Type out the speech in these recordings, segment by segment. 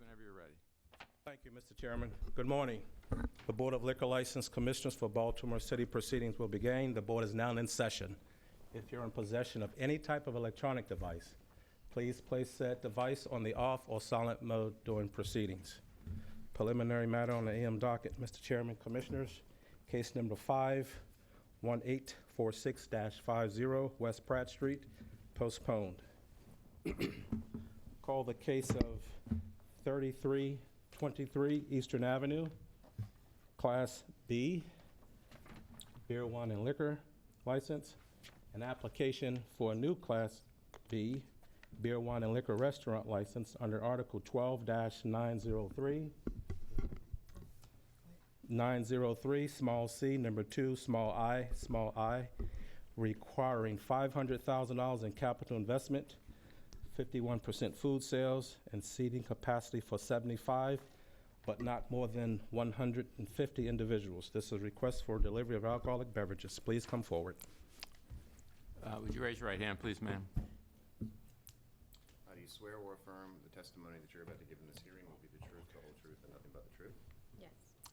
whenever you're ready. Thank you, Mr. Chairman. Good morning. The Board of Liquor License Commissioners for Baltimore City proceedings will begin. The board is now in session. If you're in possession of any type of electronic device, please place said device on the off or silent mode during proceedings. Preliminary matter on the AM docket, Mr. Chairman, Commissioners, case number 51846-50, West Pratt Street, postponed. Call the case of 3323 Eastern Avenue, Class B, beer, wine, and liquor license, an application for a new Class B, beer, wine, and liquor restaurant license under Article 12-903, 903, small c, number 2, small I, requiring $500,000 in capital investment, 51% food sales, and seating capacity for 75, but not more than 150 individuals. This is a request for delivery of alcoholic beverages. Please come forward. Would you raise your right hand, please, ma'am? Do you swear or affirm the testimony that you're about to give in this hearing will be the truth, the whole truth, and nothing but the truth? Yes.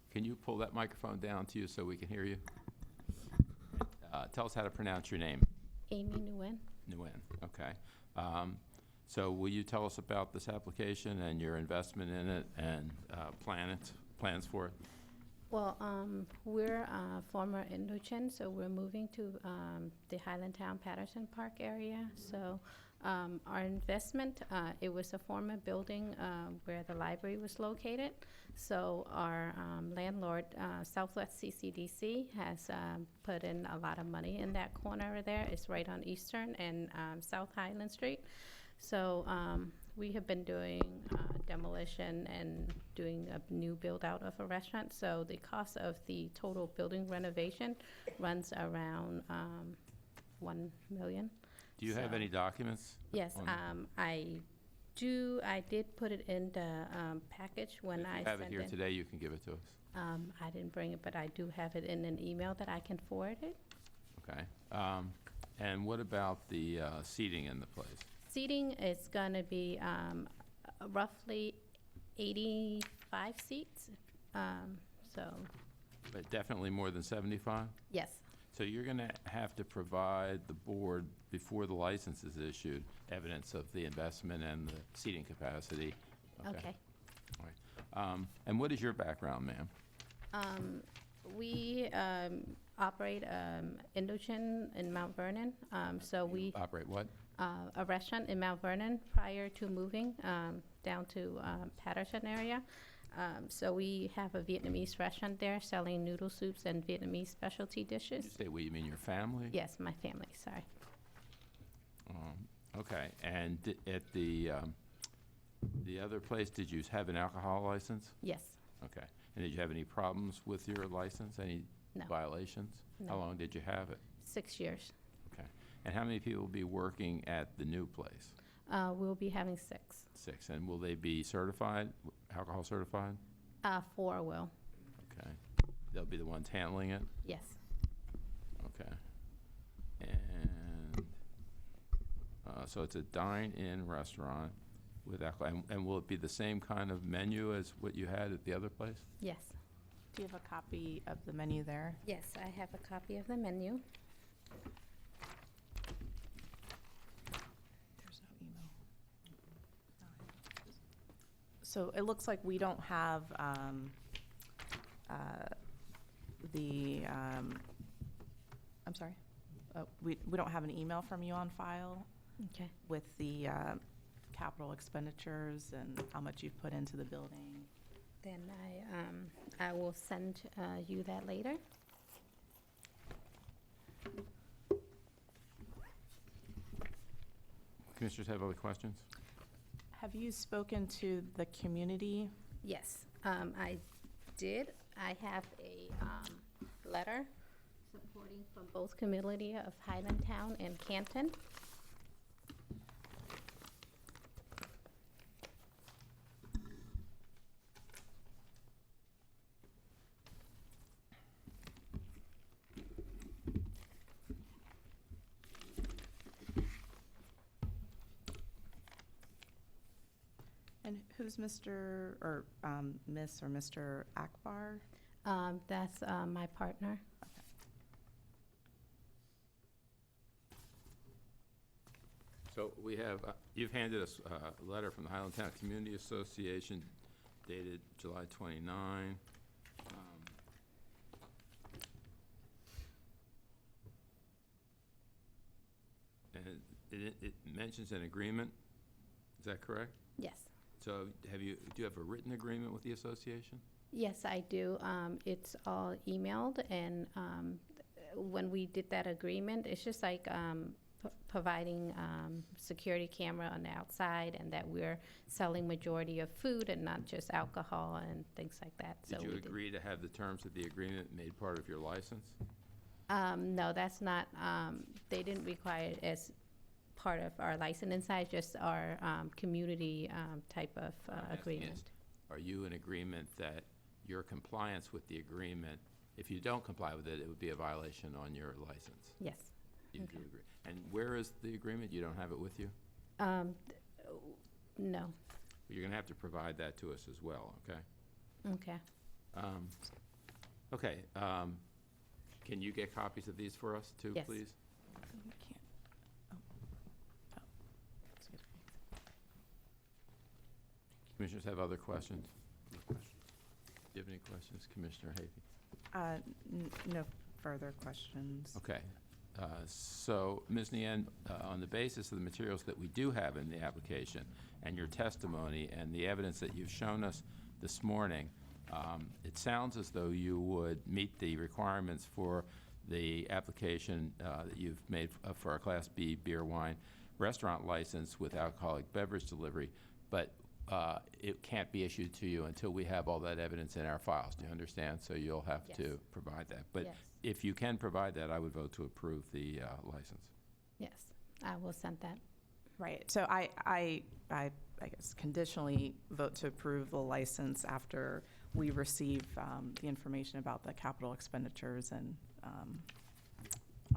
Can you pull that microphone down to you so we can hear you? Tell us how to pronounce your name. Amy Nguyen. Nguyen, okay. So will you tell us about this application and your investment in it and plans for it? Well, we're former Indochine, so we're moving to the Highlandtown Patterson Park area. So our investment, it was a former building where the library was located. So our landlord, Southwest CCDC, has put in a lot of money in that corner there. It's right on Eastern and South Highland Street. So we have been doing demolition and doing a new build-out of a restaurant. So the cost of the total building renovation runs around $1 million. Do you have any documents? Yes, I do. I did put it in the package when I If you have it sent here in. today, you can give it to us. I didn't bring it, but I do have it in an email that I can forward it. Okay. And what about the seating in the place? Seating is going to be roughly 85 seats. But definitely more than 75? Yes. So you're going to have to provide the board, before the license is issued, evidence of the investment and the seating capacity. Okay. All right. And what is your background, ma'am? We operate Indochine in Mount Vernon. So we Operate what? a restaurant in Mount Vernon prior to moving down to Patterson area. So we have a Vietnamese restaurant there selling noodle soups and Vietnamese specialty dishes. Did you say we, you mean your family? Yes, my family, sorry. Okay. And at the other place, did you have an alcohol license? Yes. Okay. And did you have any problems with your license? Any No. violations? No. How long did you have it? 6 years. Okay. And how many people will be working at the new place? We'll be having 6. 6. And will they be certified, alcohol certified? 4 will. Okay. They'll be the ones handling it? Yes. Okay. And so it's a dine-in restaurant with alcohol. And will it be the same kind of menu as what you had at the other place? Yes. Do you have a copy of the menu there? Yes, I have a copy of the menu. There's no email. So it looks like we don't have I'm sorry? We don't have an email from you on file Okay. with the capital expenditures and how much you've put into the building. Then I will send you that later. Commissioners have other questions? Have you spoken to the community? Yes, I did. I have a letter supporting from both community of Highlandtown and Canton. And who's Mr., or Miss or Mr. Akbar? That's my partner. So we have, you've handed us a letter from the Highlandtown Community Association dated July 29. And it mentions an agreement, is that correct? Yes. So do you have a written agreement with the association? Yes, I do. It's all emailed, and when we did that agreement, it's just like providing security camera on the outside, and that we're selling majority of food and not just alcohol and things like that. Did you we agree to have the terms of the agreement made part of your license? No, that's not. They didn't require it as part of our license inside, just our community type of I'm asking agreement. is, are you in agreement that your compliance with the agreement, if you don't comply with it, it would be a violation on your license? Yes. You do Okay. agree. And where is the agreement? You don't have it with you? No. You're going to have to provide that to us as well, okay? Okay. Okay. Can you get copies of these for us too, Yes. please? You can't. Oh. Excuse me. Commissioners have other questions? Do you have any questions, Commissioner Havey? No further questions. Okay. So, Ms. Nian, on the basis of the materials that we do have in the application and your testimony and the evidence that you've shown us this morning, it sounds as though you would meet the requirements for the application that you've made for a Class B beer, wine, restaurant license with alcoholic beverage delivery, but it can't be issued to you until we have all that evidence in our files. Do you understand? So you'll have Yes. to provide that. But Yes. if you can provide that, I would vote to approve the license. Yes, I will send that. Right, so I guess conditionally vote to approve the license after we receive the information about the capital expenditures and on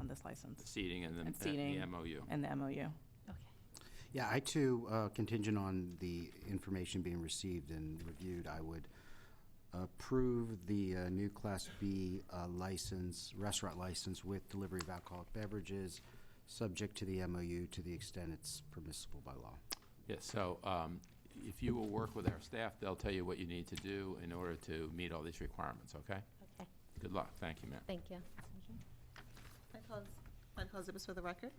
this license Seating and And the seating. MOU. and the MOU. Okay. Yeah, I too, contingent on the information being received and reviewed, I would approve the new Class B license, restaurant license with delivery of alcoholic beverages, subject to the MOU to the extent it's permissible by law. Yes, so if you will work with our staff, they'll tell you what you need to do in order to meet all these requirements, okay? Okay, Good luck. Thank you, ma'am. thank you. I call exhibits for the record.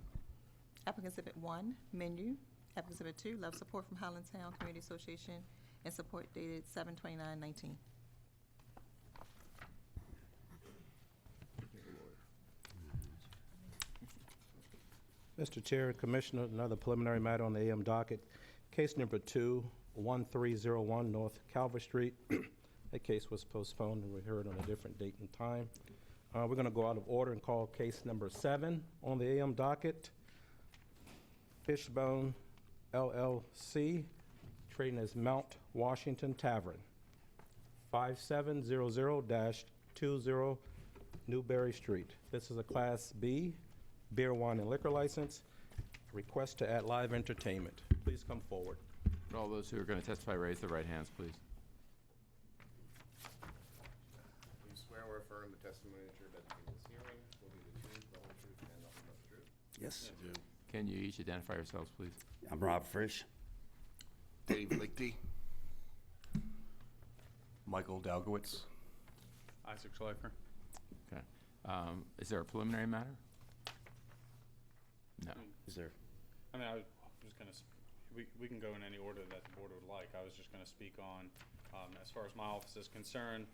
Applicant Exhibit 1, menu. Applicant Exhibit 2, love support from Highlandtown Community Association, and support dated 7/29/19. Mr. Chair, Commissioner, another preliminary matter on the AM docket. Case number 21301 North Calvert Street. That case was postponed and we heard on a different date and time. We're going to go out of order and call case number 7 on the AM docket. Fishbone LLC, trading as Mount Washington Tavern, 5700-20 Newberry Street. This is a Class B beer, wine, and liquor license. Request to add live entertainment. Please come forward. Would all those who are going to testify raise their right hands, please? Do you swear or affirm the testimony that you're about to give in this hearing will be the truth, the whole truth, and nothing but the truth? Yes, I do. Can you each identify yourselves, please? I'm Rob Frisch. Dave Lichty. Michael Dalgowitz. Isaac Schleifer. Okay. Is there a preliminary matter? No. Is there? I mean, I was gonna, we can go in any order that the board would like. I was just gonna speak on, as far as my office is concerned,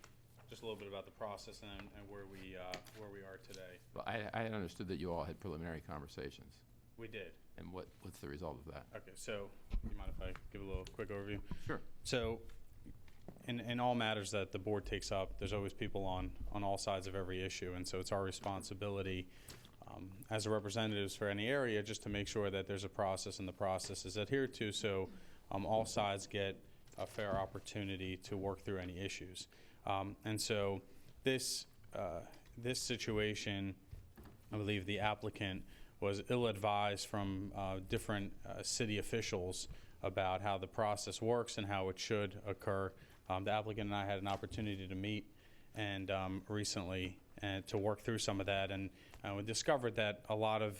just a little bit about the process and where we are today. Well, I had understood that you all had preliminary conversations. We did. And what's the result of that? Okay, so, do you mind if I give a little quick overview? Sure. So, in all matters that the board takes up, there's always people on all sides of every issue, and so it's our responsibility as a representatives for any area just to make sure that there's a process and the process is adhered to, so all sides get a fair opportunity to work through any issues. And so this situation, I believe the applicant was ill-advised from different city officials about how the process works and how it should occur. The applicant and I had an opportunity to meet and recently and to work through some of that, and we discovered that a lot of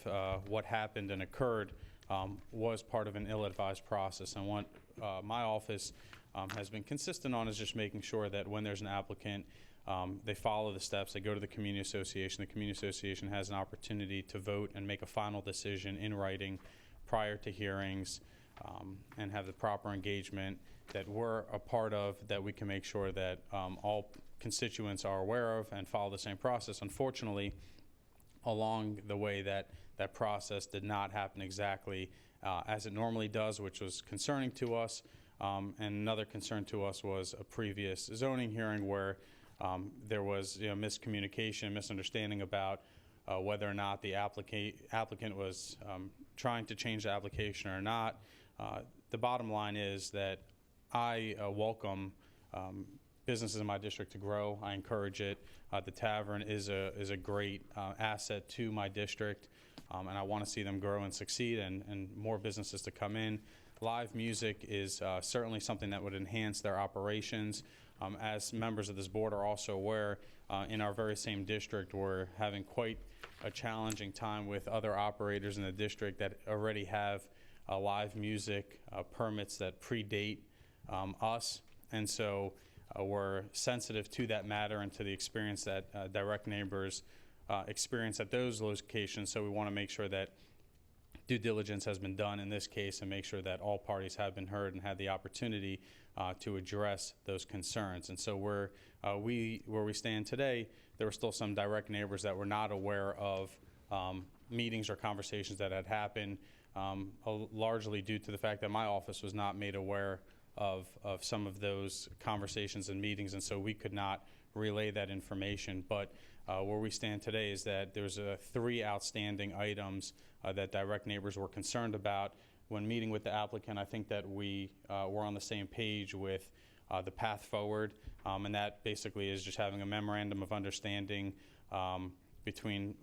what happened and occurred was part of an ill-advised process. And what my office has been consistent on is just making sure that when there's an applicant, they follow the steps. They go to the community association. The community association has an opportunity to vote and make a final decision in writing prior to hearings, and have the proper engagement that we're a part of, that we can make sure that all constituents are aware of and follow the same process. Unfortunately, along the way, that process did not happen exactly as it normally does, which was concerning to us. And another concern to us was a previous zoning hearing where there was miscommunication, misunderstanding about whether or not the applicant was trying to change the application or not. The bottom line is that I welcome businesses in my district to grow. I encourage it. The tavern is a great asset to my district, and I want to see them grow and succeed, and more businesses to come in. Live music is certainly something that would enhance their operations. As members of this board are also aware, in our very same district, we're having quite a challenging time with other operators in the district that already have live music permits that predate us. And so we're sensitive to that matter and to the experience that direct neighbors experience at those locations. So we want to make sure that due diligence has been done in this case and make sure that all parties have been heard and had the opportunity to address those concerns. And so where we stand today, there were still some direct neighbors that were not aware of meetings or conversations that had happened, largely due to the fact that my office was not made aware of some of those conversations and meetings, and so we could not relay that information. But where we stand today is that there's 3 outstanding items that direct neighbors were concerned about. When meeting with the applicant, I think that we were on the same page with the path forward, and that basically is just having a memorandum of understanding between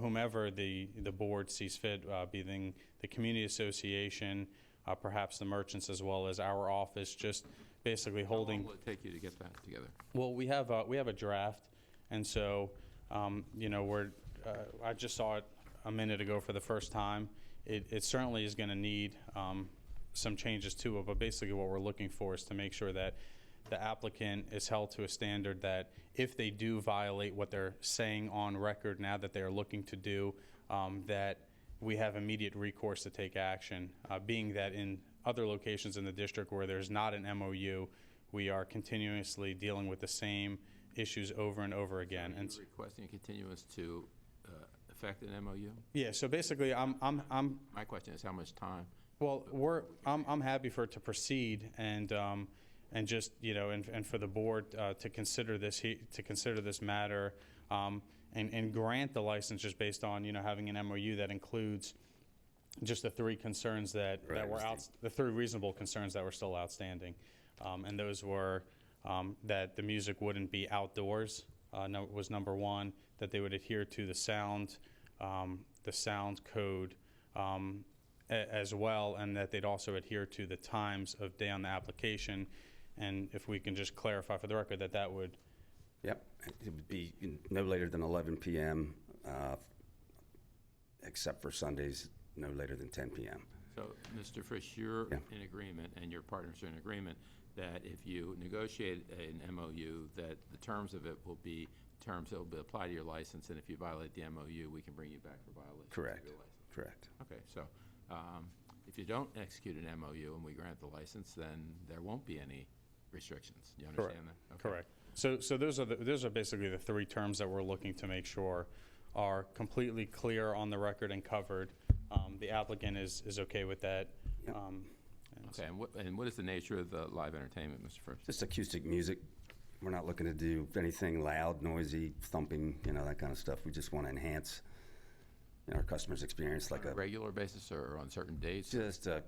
whomever the board sees fit, being the community association, perhaps the merchants, as well as our office, just basically holding. How long will it take you to get that together? Well, we have a draft, and so I just saw it a minute ago for the first time. It certainly is going to need some changes to it, but basically what we're looking for is to make sure that the applicant is held to a standard that if they do violate what they're saying on record now that they're looking to do, that we have immediate recourse to take action, being that in other locations in the district where there's not an MOU, we are continuously dealing with the same issues over and over again. And requesting a continuance to affect an MOU? Yeah. So basically, My question is how much time? Well, I'm happy for it to proceed and just and for the board to consider this matter. And grant the license just based on having an MOU that includes just the 3 concerns that were the 3 reasonable concerns that were still outstanding, and those were that the music wouldn't be outdoors. Was number 1, that they would adhere to the sound code as well, and that they'd also adhere to the times of day on the application. And if we can just clarify for the record that would. Yep, it would be no later than 11 p.m., except for Sundays, no later than 10 p.m. So, Mr. Frisch, you're in agreement, and your partners are in agreement, that if you negotiate an MOU, that the terms of it will be terms that will apply to your license, and if you violate the MOU, we can bring you back for violation of your license. Correct. Okay, so if you don't execute an MOU and we grant the license, then there won't be any restrictions. You understand that? Okay. Correct. So those are basically the 3 terms that we're looking to make sure are completely clear on the record and covered. The applicant is okay with that. Yep. Okay, and what is the nature of the live entertainment, Mr. Frisch? Just acoustic music. We're not looking to do anything loud, noisy, thumping, that kind of stuff. We just want to enhance our customers' experience, like On a regular basis or on certain dates? Just a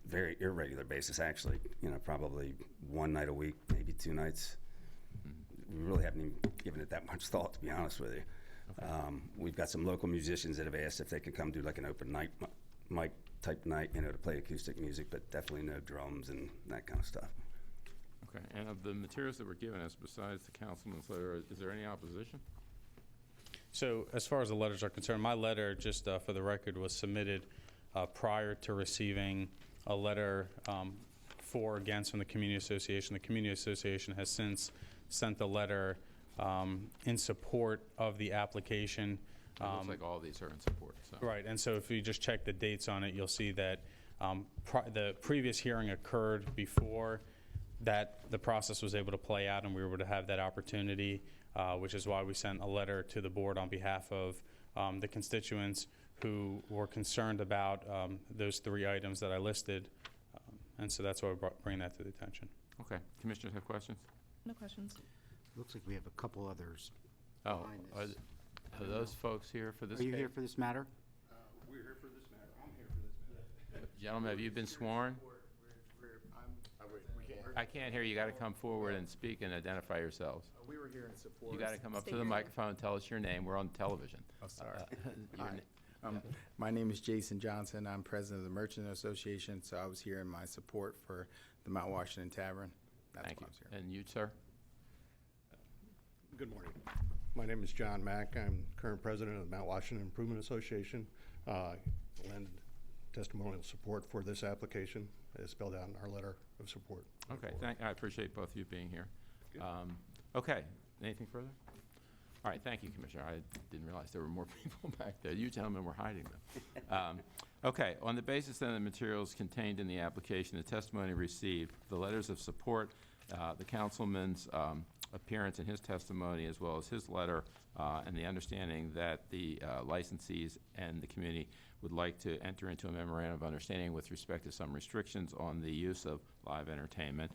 very irregular basis, actually. Probably 1 night a week, maybe 2 nights. We really haven't even given it that much thought, to be honest with you. Okay. We've got some local musicians that have asked if they could come do like an open night mic type night, you know, to play acoustic music, but definitely no drums and that kind of stuff. Okay, and of the materials that were given us, besides the councilman's letter, is there any opposition? So as far as the letters are concerned, my letter, just for the record, was submitted prior to receiving a letter for or against from the Community Association. The Community Association has since sent the letter in support of the application. It looks like all these are in support, so. Right, and so if you just check the dates on it, you'll see that the previous hearing occurred before that the process was able to play out and we were able to have that opportunity, which is why we sent a letter to the board on behalf of the constituents who were concerned about those 3 items that I listed. And so that's why we're bringing that to the attention. Okay, commissioners have questions? No questions. Looks like we have a couple others. Oh, behind this. are those folks here for this Are you case? here for this matter? We're here for this matter. I'm here for this matter. Gentlemen, have you been sworn? We can't hear. I can't hear you. You got to come forward and speak and identify yourselves. We were here in support. You got to come up State to the your name. microphone and tell us your name. We're on television. Oh, sorry. Your Hi. na- My name is Jason Johnson. I'm president of the Merchant Association, so I was here in my support for the Mount Washington Tavern. That's Thank why you. I was here. And you, sir? Good morning. My name is John Mack. I'm current president of the Mount Washington Improvement Association. Lend testimonial support for this application as spelled out in our letter of support. Okay, I appreciate both of you being here. Okay, anything further? All right, thank you, Commissioner. I didn't realize there were more people back there. You gentlemen were hiding them. Okay, on the basis then of the materials contained in the application, the testimony received, the letters of support, the councilman's appearance in his testimony, as well as his letter, and the understanding that the licensees and the community would like to enter into a memorandum of understanding with respect to some restrictions on the use of live entertainment.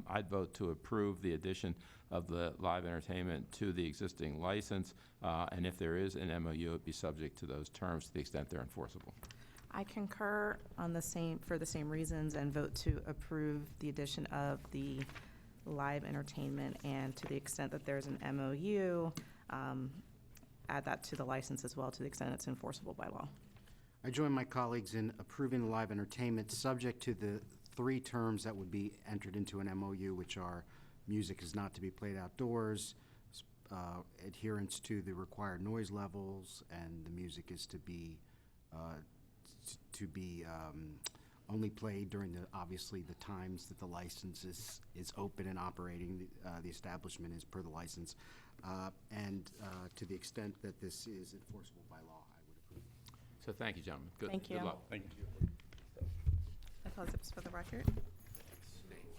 I'd vote to approve the addition of the live entertainment to the existing license, and if there is an MOU, it'd be subject to those terms to the extent they're enforceable. I concur on for the same reasons and vote to approve the addition of the live entertainment, and to the extent that there's an MOU, add that to the license as well to the extent it's enforceable by law. I join my colleagues in approving the live entertainment, subject to the 3 terms that would be entered into an MOU, which are music is not to be played outdoors, adherence to the required noise levels, and the music is to be only played during obviously the times that the license is open and operating. The establishment is per the license, and to the extent that this is enforceable by law, I would approve. So thank you, gentlemen. Thank you. Good luck. Thank you. I call zips for the record.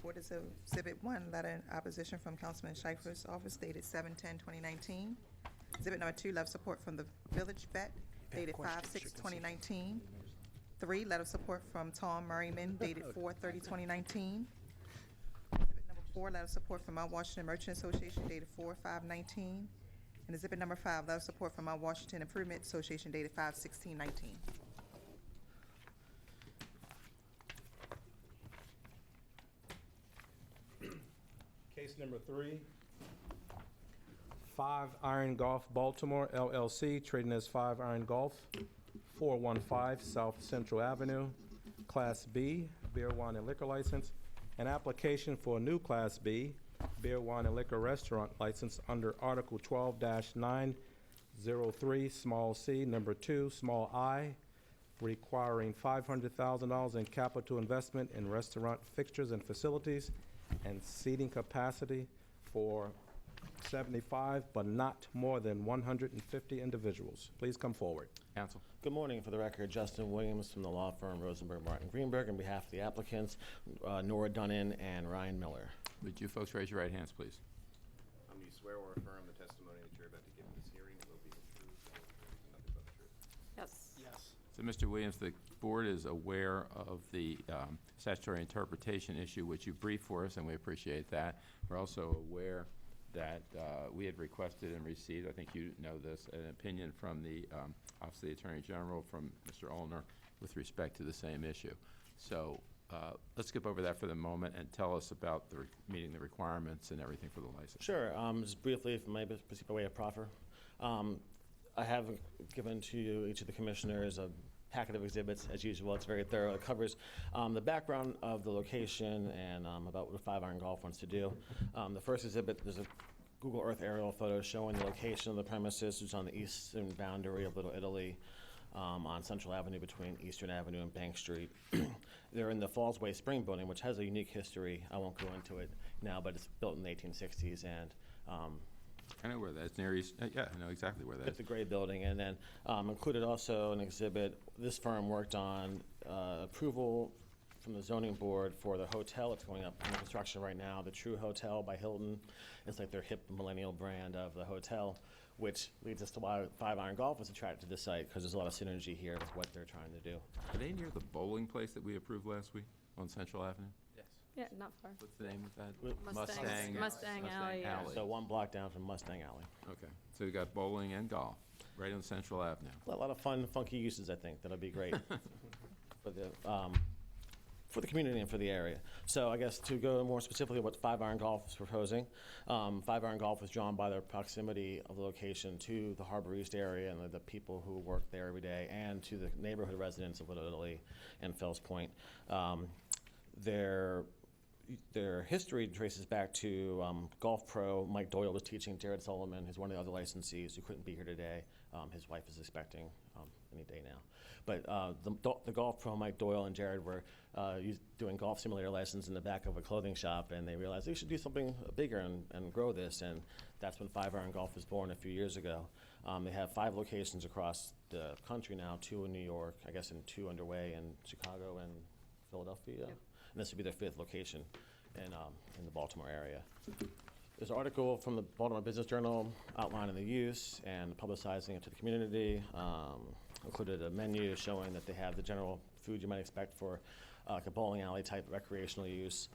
Board is Exhibit 1, letter in opposition from Councilman Schieffer's office dated 7/10/2019. Exhibit number 2, letter of support from the Village Vet dated 5/6/2019. 3, letter of support from Tom Merriman dated 4/30/2019. Exhibit number 4, letter of support from Mount Washington Merchant Association dated 4/5/19. And exhibit number 5, letter of support from Mount Washington Improvement Association dated 5/16/19. Case number 3, 5 Iron Golf Baltimore LLC, trading as 5 Iron Golf, 415 South Central Avenue, Class B, beer, wine, and liquor license. An application for a new Class B, beer, wine, and liquor restaurant license under Article 12-903, small c, number 2, small I, requiring $500,000 in capital investment in restaurant fixtures and facilities and seating capacity for 75, but not more than 150 individuals. Please come forward. Counsel. Good morning. For the record, Justin Williams from the law firm Rosenberg Martin Greenberg on behalf of the applicants, Nora Dunnan and Ryan Miller. Would you folks raise your right hands, please? Do you swear or affirm the testimony that you're about to give in this hearing will be the truth, the whole truth, and nothing but the truth? Yes. So, Mr. Williams, the board is aware of the statutory interpretation issue, which you briefed for us, and we appreciate that. We're also aware that we had requested and received, I think you know this, an opinion from the Office of the Attorney General from Mr. Olner with respect to the same issue. So let's skip over that for the moment and tell us about meeting the requirements and everything for the license. Sure. Just briefly, if I may proceed by way of proffer. I have given to you, each of the commissioners, a packet of exhibits, as usual. It's very thorough. It covers the background of the location and about what 5 Iron Golf wants to do. The first exhibit, there's a Google Earth aerial photo showing the location of the premises, which is on the eastern boundary of Little Italy, on Central Avenue between Eastern Avenue and Bank Street. They're in the Fallsway Spring Building, which has a unique history. I won't go into it now, but it's built in the 1860s, and I know where that is, near East, yeah, I know exactly where that it's is. a great building. And then included also an exhibit. This firm worked on approval from the zoning board for the hotel. It's going up in construction right now, the True Hotel by Hilton. It's like their hip millennial brand of the hotel, which leads us to why 5 Iron Golf was attracted to the site, because there's a lot of synergy here with what they're trying to do. Are they near the bowling place that we approved last week on Central Avenue? Yeah, not far. What's the name of that? Mustang Alley, yeah. So one block down from Mustang Alley. Okay, so you got bowling and golf, right on Central Avenue. A lot of fun, funky uses, I think, that'll be great for the community and for the area. So I guess to go more specifically what 5 Iron Golf is proposing, 5 Iron Golf was drawn by the proximity of the location to the Harbor East area and the people who work there every day, and to the neighborhood residents of Little Italy and Fells Point. Their history traces back to golf pro Mike Doyle was teaching Jared Sullivan, who's one of the other licensees who couldn't be here today. His wife is expecting any day now. But the golf pro Mike Doyle and Jared were doing golf simulator lessons in the back of a clothing shop, and they realized they should do something bigger and grow this, and that's when 5 Iron Golf was born a few years ago. They have 5 locations across the country now, 2 in New York, I guess, and 2 underway in Chicago and Philadelphia. Yep. And this would be their 5th location in the Baltimore area. There's an article from the Baltimore Business Journal outlining the use and publicizing it to the community. Included a menu showing that they have the general food you might expect for like a bowling alley type recreational use.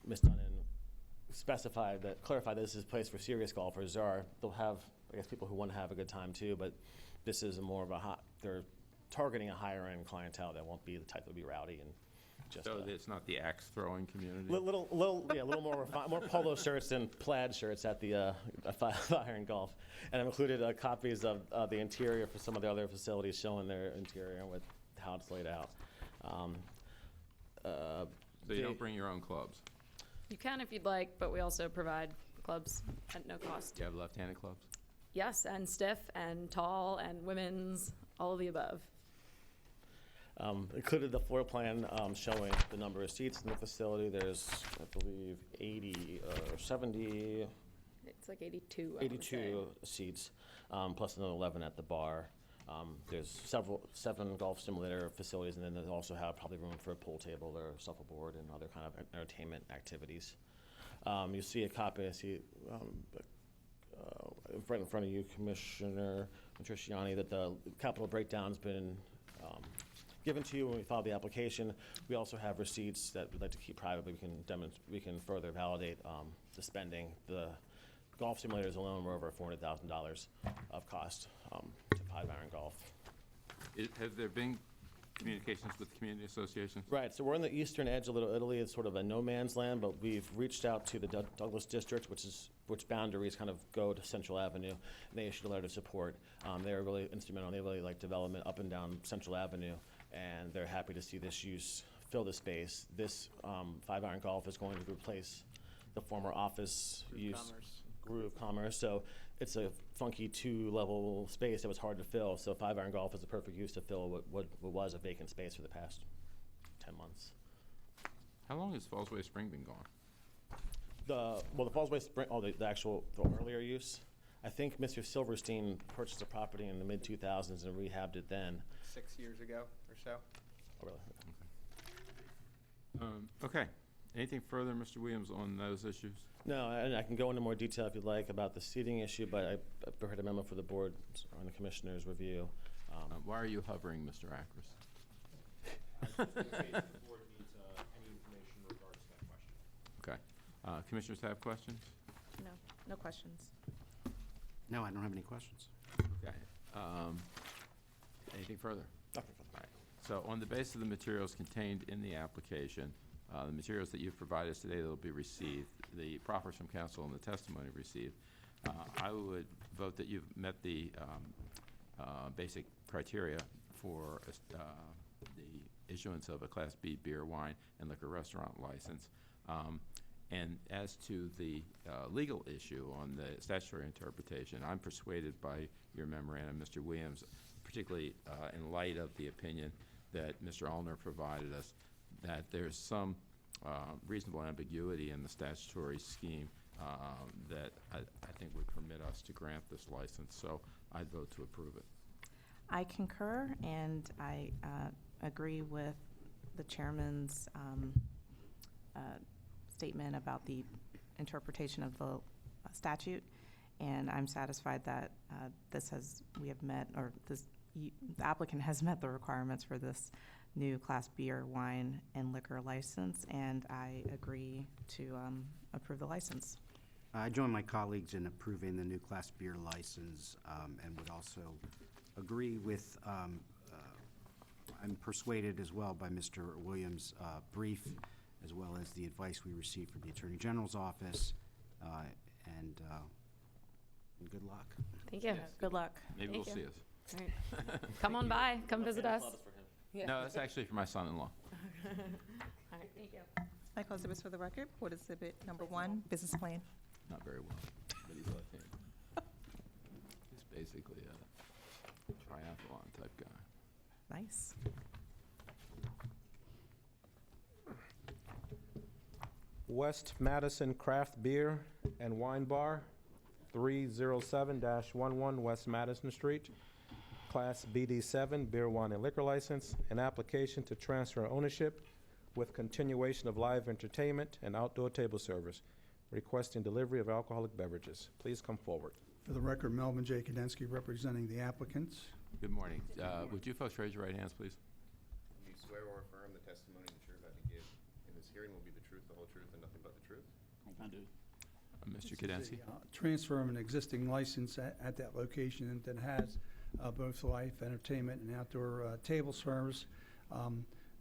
Ms. Dunnan clarified that this is a place for serious golfers. They'll have, I guess, people who want to have a good time too, but this is more of they're targeting a higher end clientele that won't be the type that will be rowdy and just. So it's not the axe throwing community? A little more refined, more polo shirts and plaid shirts at the 5 Iron Golf. And I've included copies of the interior for some of the other facilities showing their interior with how it's laid out. So you don't bring your own clubs? You can if you'd like, but we also provide clubs at no cost. Do you have left-handed clubs? Yes, and stiff and tall and women's, all of the above. Included the floor plan showing the number of seats in the facility. There's, I believe, 80 or 70. It's like 82. 82 seats, plus another 11 at the bar. There's 7 golf simulator facilities, and then they also have probably room for a pool table or shuffleboard and other kind of entertainment activities. You see a copy, I see right in front of you, Commissioner Matriciani, that the capital breakdown's been given to you when we filed the application. We also have receipts that we'd like to keep private, but we can further validate the spending. The golf simulators alone were over $400,000 of cost to 5 Iron Golf. Have there been communications with community associations? Right, so we're on the eastern edge of Little Italy. It's sort of a no man's land, but we've reached out to the Douglas District, which boundaries kind of go to Central Avenue, and they issued a letter of support. They were really instrumental. They really like development up and down Central Avenue, and they're happy to see this use fill the space. This 5 Iron Golf is going to replace the former office use. Groove Commerce. So it's a funky 2-level space that was hard to fill. So 5 Iron Golf is the perfect use to fill what was a vacant space for the past 10 months. How long has Fallsway Spring been gone? The Fallsway Spring, the earlier use. I think Mr. Silverstein purchased the property in the mid-2000s and rehabbed it then. 6 years ago or so. Oh, really? Okay. Anything further, Mr. Williams, on those issues? No, and I can go into more detail if you'd like about the seating issue, but I prepared a memo for the board on the commissioner's review. Why are you hovering, Mr. Akers? I was just going to say if the board needs any information in regards to that question. Okay. Commissioners have questions? No questions. No, I don't have any questions. Okay. Anything further? Nothing further. All right. So on the basis of the materials contained in the application, the materials that you've provided us today that will be received, the proffers from council and the testimony received, I would vote that you've met the basic criteria for the issuance of a Class B beer, wine, and liquor restaurant license. And as to the legal issue on the statutory interpretation, I'm persuaded by your memorandum, Mr. Williams, particularly in light of the opinion that Mr. Allner provided us, that there's some reasonable ambiguity in the statutory scheme that I think would permit us to grant this license. So I'd vote to approve it. I concur, and I agree with the chairman's statement about the interpretation of the statute, and I'm satisfied that the applicant has met the requirements for this new Class beer, wine, and liquor license, and I agree to approve the license. I join my colleagues in approving the new Class beer license and would also agree with, I'm persuaded as well by Mr. Williams' brief, as well as the advice we received from the Attorney General's office, and good luck. Thank you. Good luck. Maybe we'll Thank see you. us. All right. Come on by. Come visit us. No, that's actually for my son-in-law. All right, thank you. Michael Exhibits for the record. Board Exhibit number 1, business plan. Not very well, but he's left-handed. He's basically a triathlon type guy. Nice. West Madison Craft Beer and Wine Bar, 307-11 West Madison Street. Class BD7 beer, wine, and liquor license. An application to transfer ownership with continuation of live entertainment and outdoor table service. Requesting delivery of alcoholic beverages. Please come forward. For the record, Melvin J. Kadensky representing the applicants. Good morning. Would you folks raise your right hands, please? Do you swear or affirm the testimony that you're about to give in this hearing will be the truth, the whole truth, and nothing but the truth? I do. Mr. Kadensky? Transfer of an existing license at that location that has both live entertainment and outdoor table service.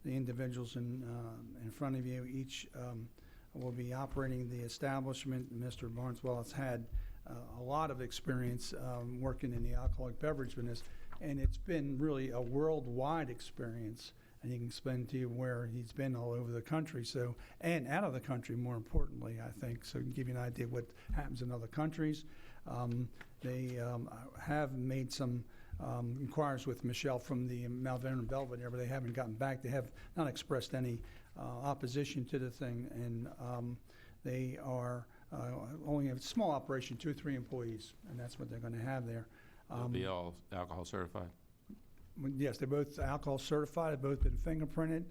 The individuals in front of you each will be operating the establishment. Mr. Barneswell has had a lot of experience working in the alcoholic beverage business, and it's been really a worldwide experience. And he can explain to you where he's been all over the country, so, and out of the country, more importantly, I think. So he can give you an idea of what happens in other countries. They have made some inquiries with Michelle from the Mount Vernon Belvedere, but they haven't gotten back. They have not expressed any opposition to the thing, and they are only a small operation, 2 or 3 employees, and that's what they're going to have there. They'll be all alcohol certified? Yes, they're both alcohol certified, they've both been fingerprinted,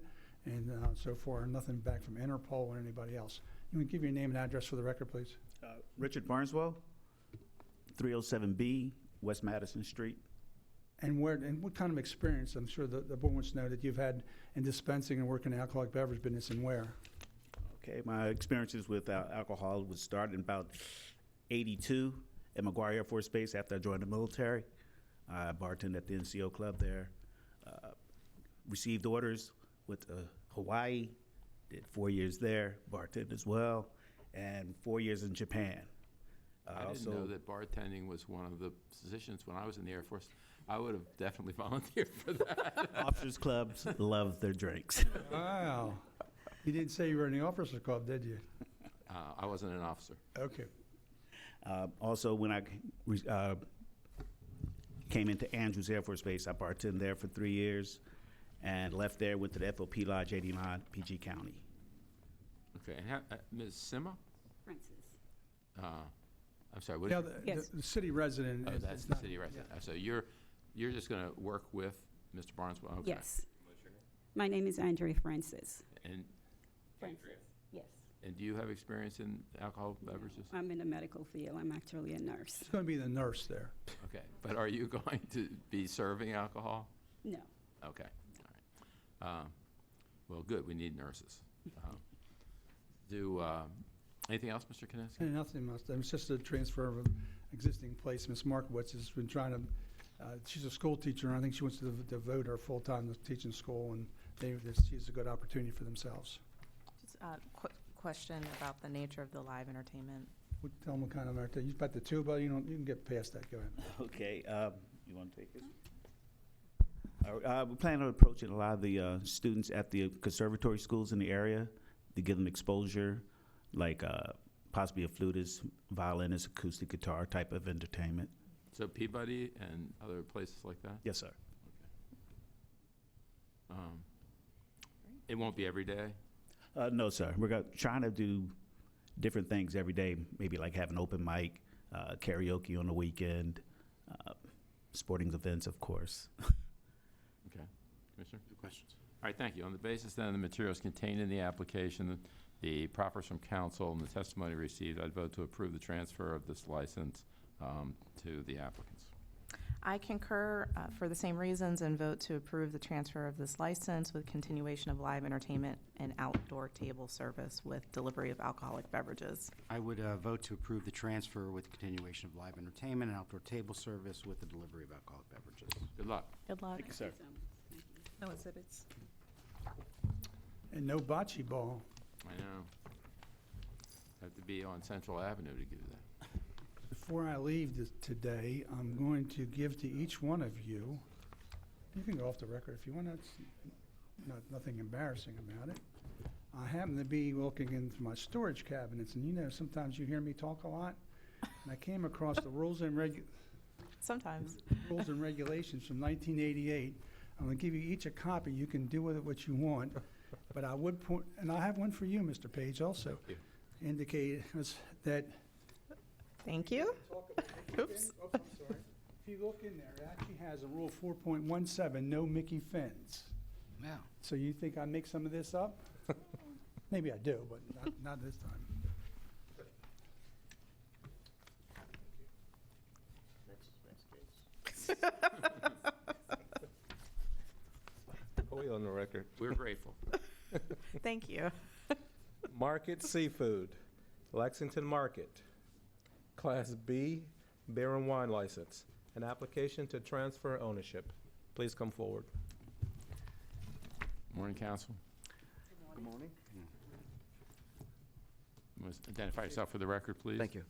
and so far, nothing back from Interpol or anybody else. You want to give your name and address for the record, please? Richard Barneswell, 307B, West Madison Street. And what kind of experience, I'm sure the board wants to know, that you've had in dispensing and working in the alcoholic beverage business, and where? Okay, my experiences with alcohol was started in about 82 at McGuire Air Force Base after I joined the military. I bartended at the NCO club there. Received orders with Hawaii, did 4 years there, bartended as well, and 4 years in Japan. I didn't know that bartending was one of the positions when I was in the Air Force. I would have definitely volunteered for that. Officers clubs love their drinks. Wow. You didn't say you were in the officer club, did you? I wasn't an officer. Okay. Also, when I came into Andrews Air Force Base, I bartended there for 3 years and left there, went to the FOP Lodge 89, PG County. Okay, and Ms. Sima? Francis. I'm sorry, what? Yeah, Yes. the city resident. Oh, is that's the not- city resident. So you're just going to work with Mr. Barneswell? Okay. Yes. What's your name? My name is Andrea Francis. And Francis. Yes. do you have experience in alcohol beverages? I'm in the medical field. I'm actually a nurse. It's going to be the nurse there. Okay, but are you going to be serving alcohol? No. Okay, all right. Well, good, we need nurses. Anything else, Mr. Kaninsky? Nothing else. It's just a transfer of an existing place. Ms. Markowitz has been trying to, she's a school teacher, and I think she wants to devote her full-time to teaching school, and she's a good opportunity for themselves. Just a quick question about the nature of the live entertainment. Tell them what kind of entertainment. You about the tuba, you can get past that. Go ahead. Okay, you want to take this? We plan on approaching a lot of the students at the conservatory schools in the area to give them exposure, like possibly a flutist, violinist, acoustic guitar type of entertainment. So Peabody and other places like that? Yes, sir. It won't be every day? No, sir. We're trying to do different things every day, maybe like have an open mic, karaoke on the weekend, sporting events, of course. Okay. Commissioner? Any questions? All right, thank you. On the basis then of the materials contained in the application, the proffers from council, and the testimony received, I'd vote to approve the transfer of this license to the applicants. I concur for the same reasons and vote to approve the transfer of this license with continuation of live entertainment and outdoor table service with delivery of alcoholic beverages. I would vote to approve the transfer with continuation of live entertainment and outdoor table service with the delivery of alcoholic beverages. Good luck. Good luck. Thank you, sir. No exhibits. And no bocce ball. I know. Have to be on Central Avenue to do that. Before I leave today, I'm going to give to each one of you, you can go off the record if you want, it's nothing embarrassing about it. I happen to be looking into my storage cabinets, and you know, sometimes you hear me talk a lot, and I came across the rules and Sometimes. rules and regulations from 1988. I'm going to give you each a copy. You can do with it what you want, but I would point, and I have one for you, Mr. Page, also. Indicate that. Thank you. Oops. Oh, I'm sorry. If you look in there, it actually has a rule 4.17, no Mickey fins. Yeah. So you think I make some of this up? Maybe I do, but not this time. Next case. Are we on the record? We're grateful. Thank you. Market Seafood, Lexington Market, Class B beer and wine license. An application to transfer ownership. Please come forward. Morning, council. Good morning. Identify yourself for the record, please. Thank you.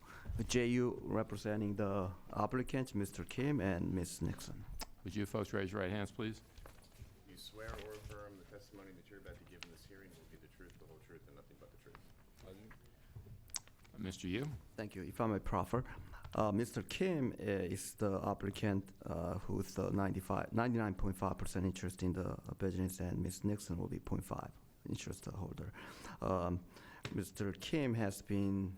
JU representing the applicants, Mr. Kim and Ms. Nixon. Would you folks raise your right hands, please? You swear or affirm the testimony that you're about to give in this hearing will be the truth, the whole truth, and nothing but the truth? Mr. Yu? Thank you. If I may proffer, Mr. Kim is the applicant who's 99.5% interest in the business, and Ms. Nixon will be 0.5 interest holder. Mr. Kim has been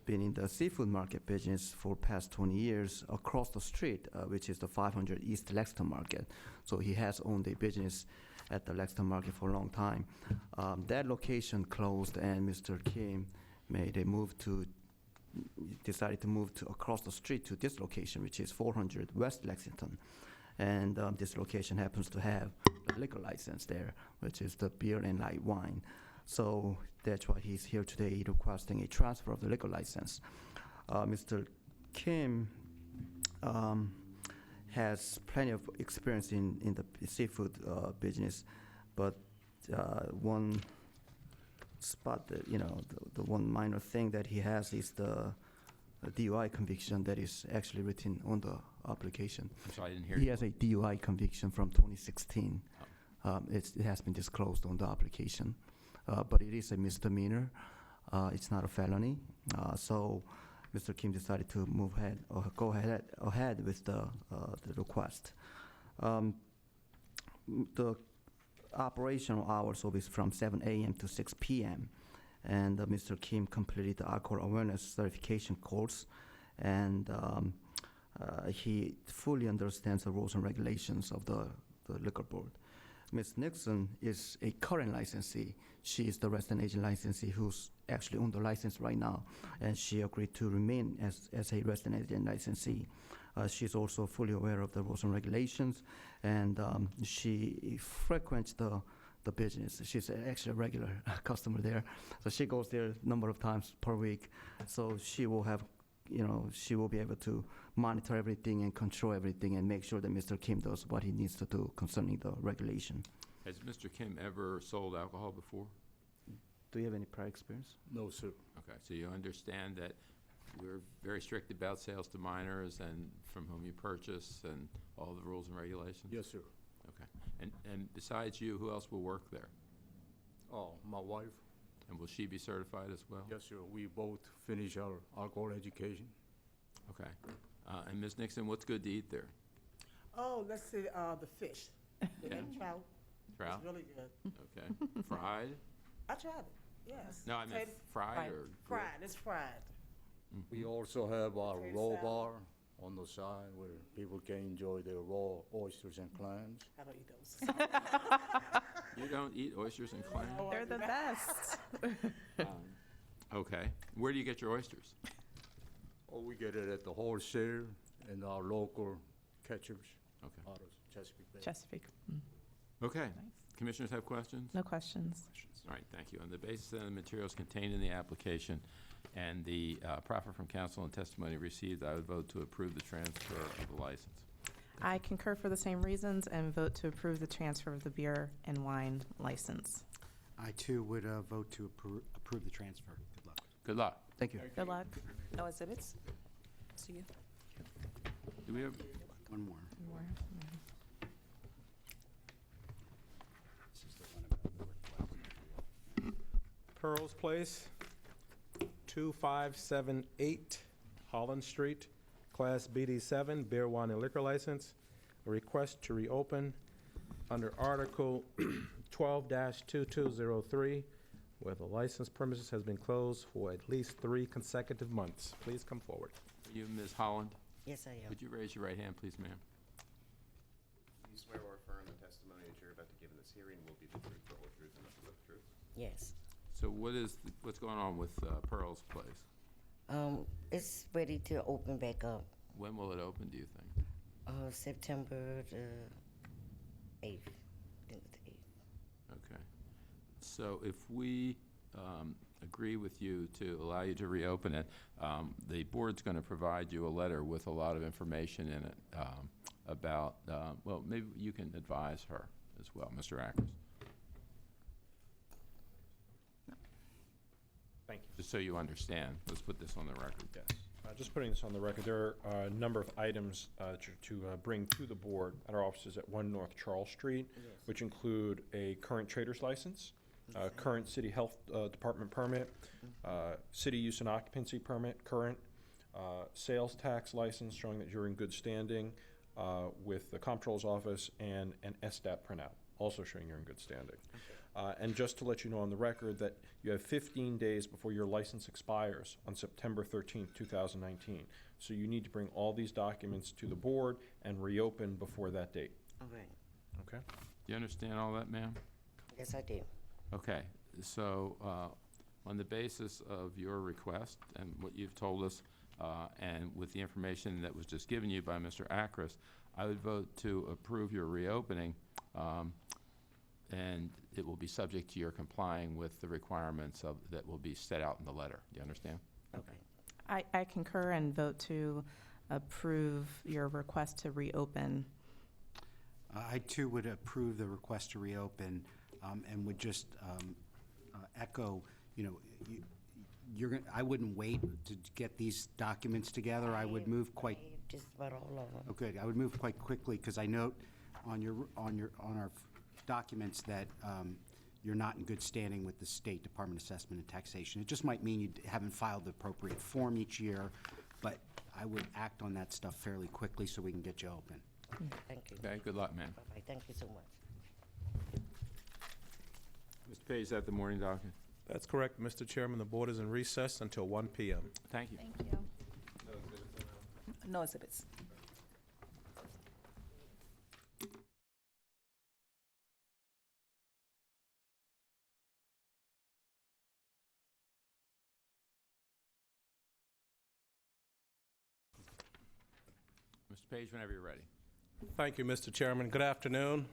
in the seafood market business for past 20 years across the street, which is the 500 East Lexington Market. So he has owned a business at the Lexington Market for a long time. That location closed, and Mr. Kim decided to move to across the street to this location, which is 400 West Lexington. And this location happens to have a liquor license there, which is the beer and light wine. So that's why he's here today requesting a transfer of the liquor license. Mr. Kim has plenty of experience in the seafood business, but one spot that, the one minor thing that he has is the DUI conviction that is actually written on the application. I'm sorry, I didn't hear He you. has a DUI conviction from 2016. It has been disclosed on the application, but it is a misdemeanor. It's not a felony. So Mr. Kim decided to go ahead with the request. The operational hours will be from 7 a.m. to 6 p.m. And Mr. Kim completed the alcohol awareness certification course, and he fully understands the rules and regulations of the liquor board. Ms. Nixon is a current licensee. She is the resident agent licensee who's actually on the license right now, and she agreed to remain as a resident agent licensee. She's also fully aware of the rules and regulations, and she frequents the business. She's actually a regular customer there, so she goes there a number of times per week. So she will have, she will be able to monitor everything and control everything and make sure that Mr. Kim does what he needs to do concerning the regulation. Has Mr. Kim ever sold alcohol before? Do you have any prior experience? No, sir. Okay, so you understand that we're very strict about sales to minors and from whom you purchase and all the rules and regulations? Yes, sir. Okay. And besides you, who else will work there? Oh, my wife. And will she be certified as well? Yes, sir. We both finish our alcohol education. Okay. And Ms. Nixon, what's good to eat there? Oh, let's see, the fish. The Yeah. trout. Trout? It's really good. Okay. Fried? I tried it, yes. No, I meant Taste- fried or? Fried, it's fried. We also have our Taste raw salad. bar on the side where people can enjoy their raw oysters and clams. I don't eat those. You don't eat oysters and clams? They're the best. Okay. Where do you get your oysters? Oh, we get it at the wholesale and our local catchers. Okay. Out of Chesapeake Bay. Chesapeake. Okay. Commissioners have questions? No questions. All right, thank you. On the basis of the materials contained in the application and the proffer from counsel and testimony received, I would vote to approve the transfer of the license. I concur for the same reasons and vote to approve the transfer of the beer and wine license. I too would vote to approve the transfer. Good luck. Good luck. Thank you. Good luck. No exhibits? See you. Do we have? One more. This is the one about the request. Pearls Place, 2578 Holland Street, Class BD7, beer, wine, and liquor license. A request to reopen under Article 12-2203, where the license premises has been closed for at least 3 consecutive months. Please come forward. You, Ms. Holland? Yes, I am. Would you raise your right hand, please, ma'am? Do you swear or affirm the testimony that you're about to give in this hearing will be the truth, the whole truth, and nothing but the truth? Yes. So what's going on with Pearl's Place? It's ready to open back up, When will it open, do you think? September the 8th. I think it's the 8th. Okay. So if we agree with you to allow you to reopen it, the board's going to provide you a letter with a lot of information in it about, well, maybe you can advise her as well, Mr. Ackers. Thank you. Just so you understand, let's put this on the record. Yes. Just putting this on the record, there are a number of items to bring to the board at our offices at 1 North Charles Street, which include a current trader's license, current city health department permit, city use and occupancy permit, current sales tax license showing that you're in good standing with the comptroller's office, and an SDAT printout, also showing you're in good standing. And just to let you know on the record that you have 15 days before your license expires on September 13th, 2019. So you need to bring all these documents to the board and reopen before that date. All right. Okay? Do you understand all that, ma'am? Yes, I do. Okay, so on the basis of your request and what you've told us, and with the information that was just given you by Mr. Ackers, I would vote to approve your reopening, and it will be subject to your complying with the requirements that will be set out in the letter. Do you understand? Okay. I concur and vote to approve your request to reopen. I too would approve the request to reopen, and would just echo, I wouldn't wait to get these documents together. I would move quite. Just about all of them. Okay, I would move quite quickly because I note on our documents that you're not in good standing with the State Department of Assessment and Taxation. It just might mean you haven't filed the appropriate form each year, but I would act on that stuff fairly quickly so we can get you open. Thank you. Okay, good luck, ma'am. Bye-bye. Thank you so much. Mr. Page, is that the morning docket? That's correct, Mr. Chairman. The board is in recess until 1 p.m. Thank you. Thank you. No exhibits. Mr. Page, whenever you're ready. Thank you, Mr. Chairman. Good afternoon.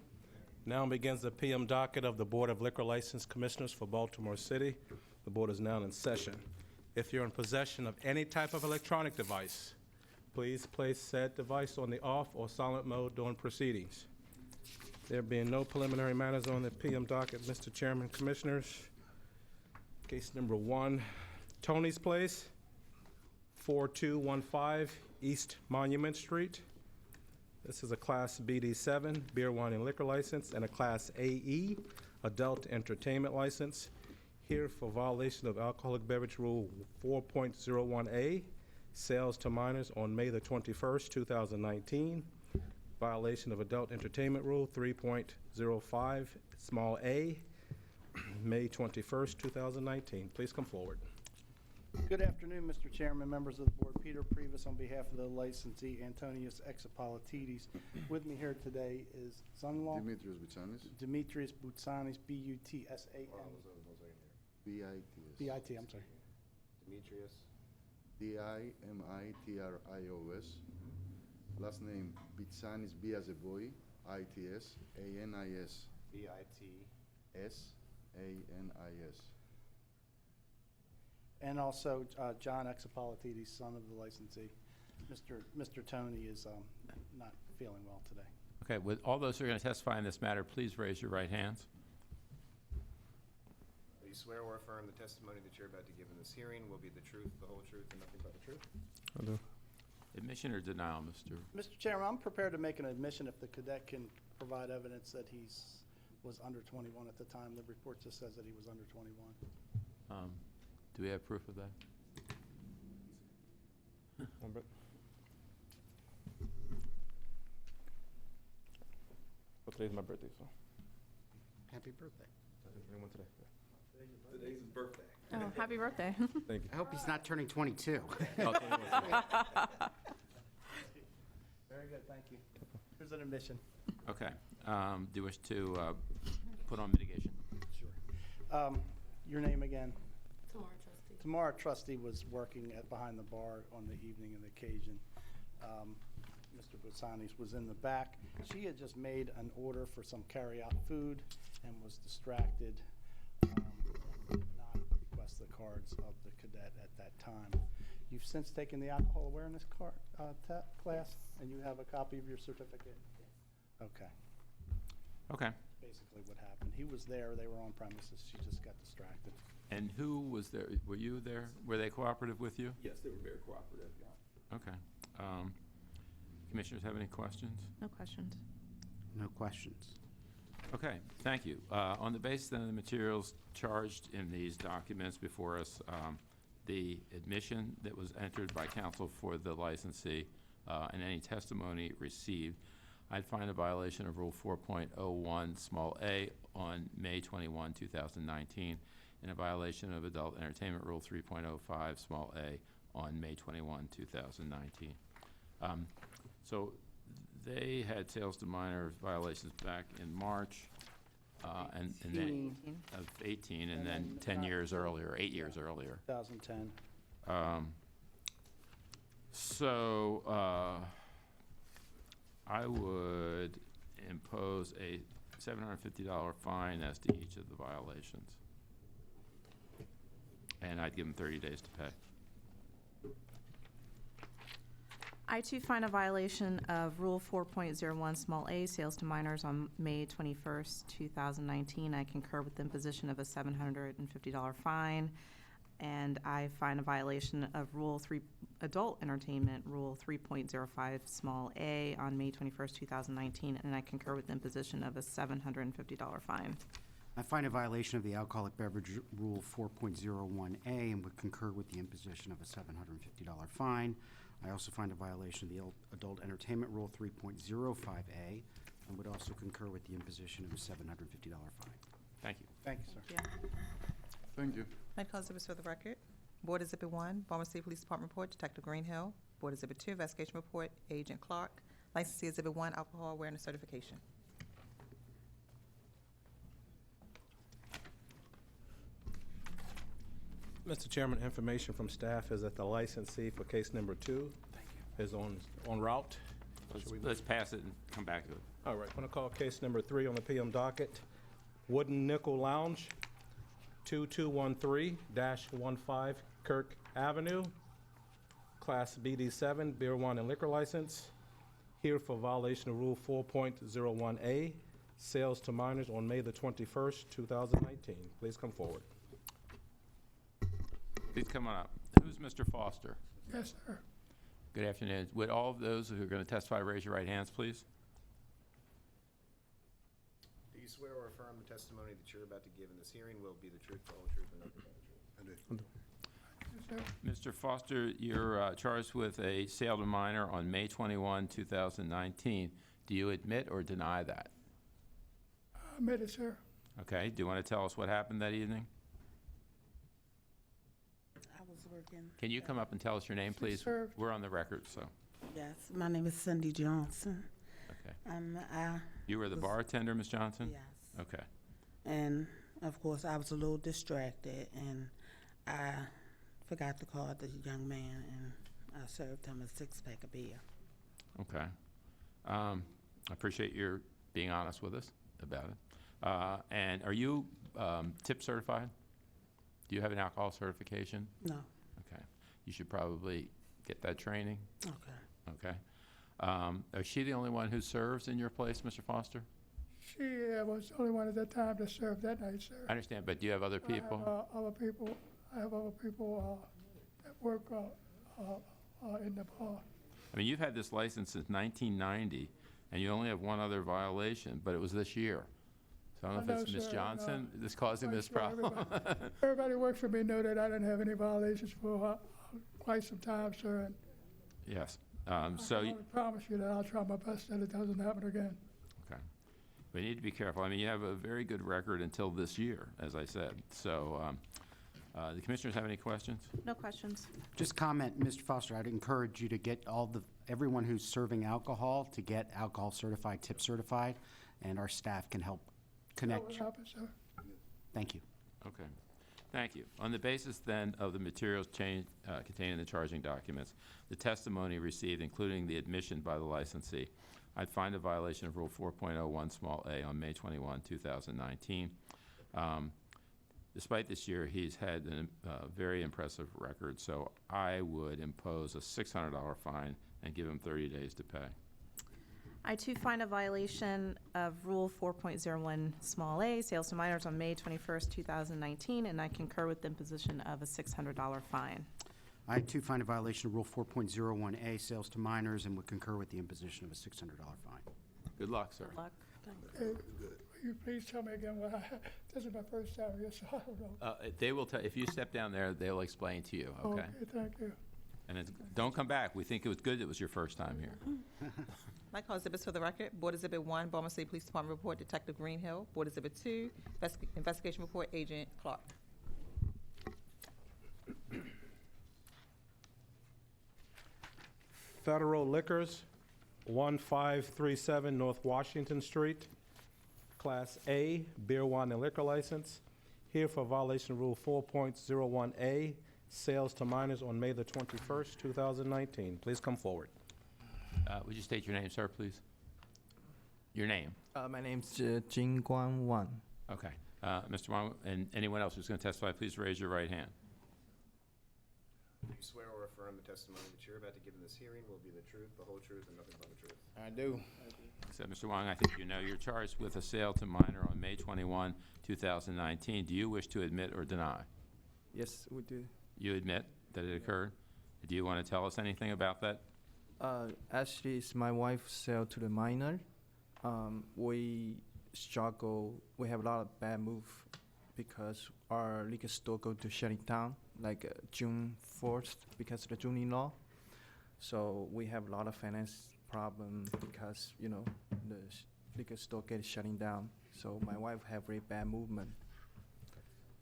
Now begins the PM docket of the Board of Liquor License Commissioners for Baltimore City. The board is now in session. If you're in possession of any type of electronic device, please place said device on the off or silent mode during proceedings. There being no preliminary matters on the PM docket, Mr. Chairman, Commissioners, case number 1, Tony's Place, 4215 East Monument Street. This is a Class BD7 beer, wine, and liquor license, and a Class AE adult entertainment license. Here for violation of Alcoholic Beverage Rule 4.01A, sales to minors on May the 21st, 2019. Violation of Adult Entertainment Rule 3.05, small a, May 21st, 2019. Please come forward. Good afternoon, Mr. Chairman, members of the board. Peter Previs on behalf of the licensee Antonius Exapolitidis. With me here today is son-in-law Demetrius Bitsanis. Demetrius Boutsanis, B-U-T-S-A-N. B-I-T-S. B-I-T, I'm sorry. Demetrius. D-I-M-I-T-R-I-O-S. Last name Bitsanis, B as a boy, I-T-S, A-N-I-S. B-I-T. S-A-N-I-S. And also John Exapolitidis, son of the licensee. Mr. Tony is not feeling well today. Okay, with all those who are going to testify in this matter, please raise your right hands. Do you swear or affirm the testimony that you're about to give in this hearing will be the truth, the whole truth, and nothing but the truth? I do. Admission or denial, Mr.? Mr. Chairman, I'm prepared to make an admission if the cadet can provide evidence that was under 21 at the time. The report just says that he was under 21. Do we have proof of that? But today's my birthday, so. Happy birthday. I think 21 today. Today's his birthday. Oh, happy birthday. Thank you. I hope he's not turning 22. Very good, thank you. Here's an admission. Okay. Do you wish to put on mitigation? Sure. Your name again? Tamara Trustee. Tamara Trustee was working behind the bar on the evening of the occasion. Mr. Boutsanis was in the back. She had just made an order for some carry-out food and was distracted, did not request the cards of the cadet at that time. You've since taken the alcohol awareness class, and you have a copy of your certificate? Okay. Okay. Basically what happened. He was there, they were on premises, she just got distracted. And who was there? Were you there? Were they cooperative with you? Yes, they were very cooperative, yeah. Okay. Commissioners have any questions? No questions. No questions. Okay, thank you. On the basis of the materials charged in these documents before us, the admission that was entered by counsel for the licensee and any testimony received, I'd find a violation of Rule 4.01, small a, on May 21, 2019, and a violation of Adult Entertainment Rule 3.05, small a, on May 21, 2019. So they had sales to minor violations back in March and then of 18, and then 10 years earlier, 8 years earlier. 2010. So I would impose a $750 fine as to each of the violations. And I'd give them 30 days to pay. I too find a violation of Rule 4.01, small a, sales to minors on May 21st, 2019. I concur with the imposition of a $750 fine. And I find a violation of Rule 3, Adult Entertainment Rule 3.05, small a, on May 21st, 2019. And I concur with the imposition of a $750 fine. I find a violation of the Alcoholic Beverage Rule 4.01A and would concur with the imposition of a $750 fine. I also find a violation of the Adult Entertainment Rule 3.05A and would also concur with the imposition of a $750 fine. Thank you. Thank you, sir. Thank you. Night Call Exhibits for the record. Board Exhibit 1, Baltimore City Police Department Report, Detective Greenhill. Board Exhibit 2, Investigation Report, Agent Clark. Licensee Exhibit 1, Alcohol Awareness Certification. Mr. Chairman, information from staff is that the licensee for case number 2 is en route. Let's pass it and come back to it. All right, going to call case number 3 on the PM docket. Wooden Nickel Lounge, 2213-15 Kirk Avenue, Class BD7, beer, wine, and liquor license. Here for violation of Rule 4.01A, sales to minors on May the 21st, 2019. Please come forward. Please come on up. Who's Mr. Foster? Yes, sir. Good afternoon. Would all of those who are going to testify raise your right hands, please? Do you swear or affirm the testimony that you're about to give in this hearing will be the truth, the whole truth, and nothing but the truth? Yes, sir. Mr. Foster, you're charged with a sale to minor on May 21, 2019. Do you admit or deny that? I admit it, sir. Okay. Do you want to tell us what happened that evening? I was working. Can you come up and tell us your name, please? sir. We're on the record, so. Yes, my name is Cindy Johnson. Okay. I You were the was- bartender, Ms. Johnson? Yes. Okay. And of course, I was a little distracted, and I forgot to call the young man, and I served him a 6-pack of beer. Okay. I appreciate your being honest with us about it. And are you tip certified? Do you have an alcohol certification? No. Okay. You should probably get that training. Okay. Okay. Is she the only one who serves in your place, Mr. Foster? She was the only one at that time to serve that night, sir. I understand, but do you have other people? I have other people that work in the bar. I mean, you've had this license since 1990, and you only have one other violation, but it was this year. So I don't know if it's Ms. sir, Johnson that's causing this Sure, problem. Everybody who works for me know that I didn't have any violations for quite some time, sir. And Yes. I So, can only promise you that I'll try my best that it doesn't happen again. okay. We need to be careful. I mean, you have a very good record until this year, as I said. So, the commissioners have any questions? No questions. Just comment, Mr. Foster, I'd encourage you to get everyone who's serving alcohol to get alcohol certified, tip certified, and our staff can help connect. That will happen, sir. Thank you. Okay. Thank you. On the basis then of the materials contained in the charging documents, the testimony received, including the admission by the licensee, I'd find a violation of Rule 4.01 small a on May 21, 2019. Despite this year, he's had a very impressive record, so I would impose a $600 fine and give him 30 days to pay. I too find a violation of Rule 4.01 small a, sales to minors on May 21st, 2019, and I concur with the imposition of a $600 fine. I too find a violation of Rule 4.01A, sales to minors, and would concur with the imposition of a $600 fine. Good luck, sir. Good luck. Will you please tell me again what this is my first time here, so I don't know. They will tell, if you step down there, they'll explain to you, okay? Okay, thank you. And don't come back. We think it was good it was your first time here. Like call exhibits for the record. Board Exhibit 1, Baltimore City Police Department Report, Detective Greenhill. Board Exhibit 2, Investigation Report, Agent Clark. Federal Liquors, 1537 North Washington Street, Class A, beer, wine, and liquor license. Here for violation of Rule 4.01A, sales to minors on May the 21st, 2019. Please come forward. Would you state your name, sir, please? Your name? My name's Jing Guan Wan. Okay. Mr. Wong, and anyone else who's going to testify, please raise your right hand. Do you swear or affirm the testimony that you're about to give in this hearing will be the truth, the whole truth, and nothing but the truth? I do. So, Mr. Wong, I think you know you're charged with a sale to minor on May 21, 2019. Do you wish to admit or deny? Yes, we do. You admit that it occurred? Do you want to tell us anything about that? Actually, it's my wife's sale to the minor. We struggle. We have a lot of bad move because our liquor store go to shutting down like June 4th because of the Junin law. So we have a lot of finance problem because, you know, the liquor store gets shutting down. So my wife have very bad movement.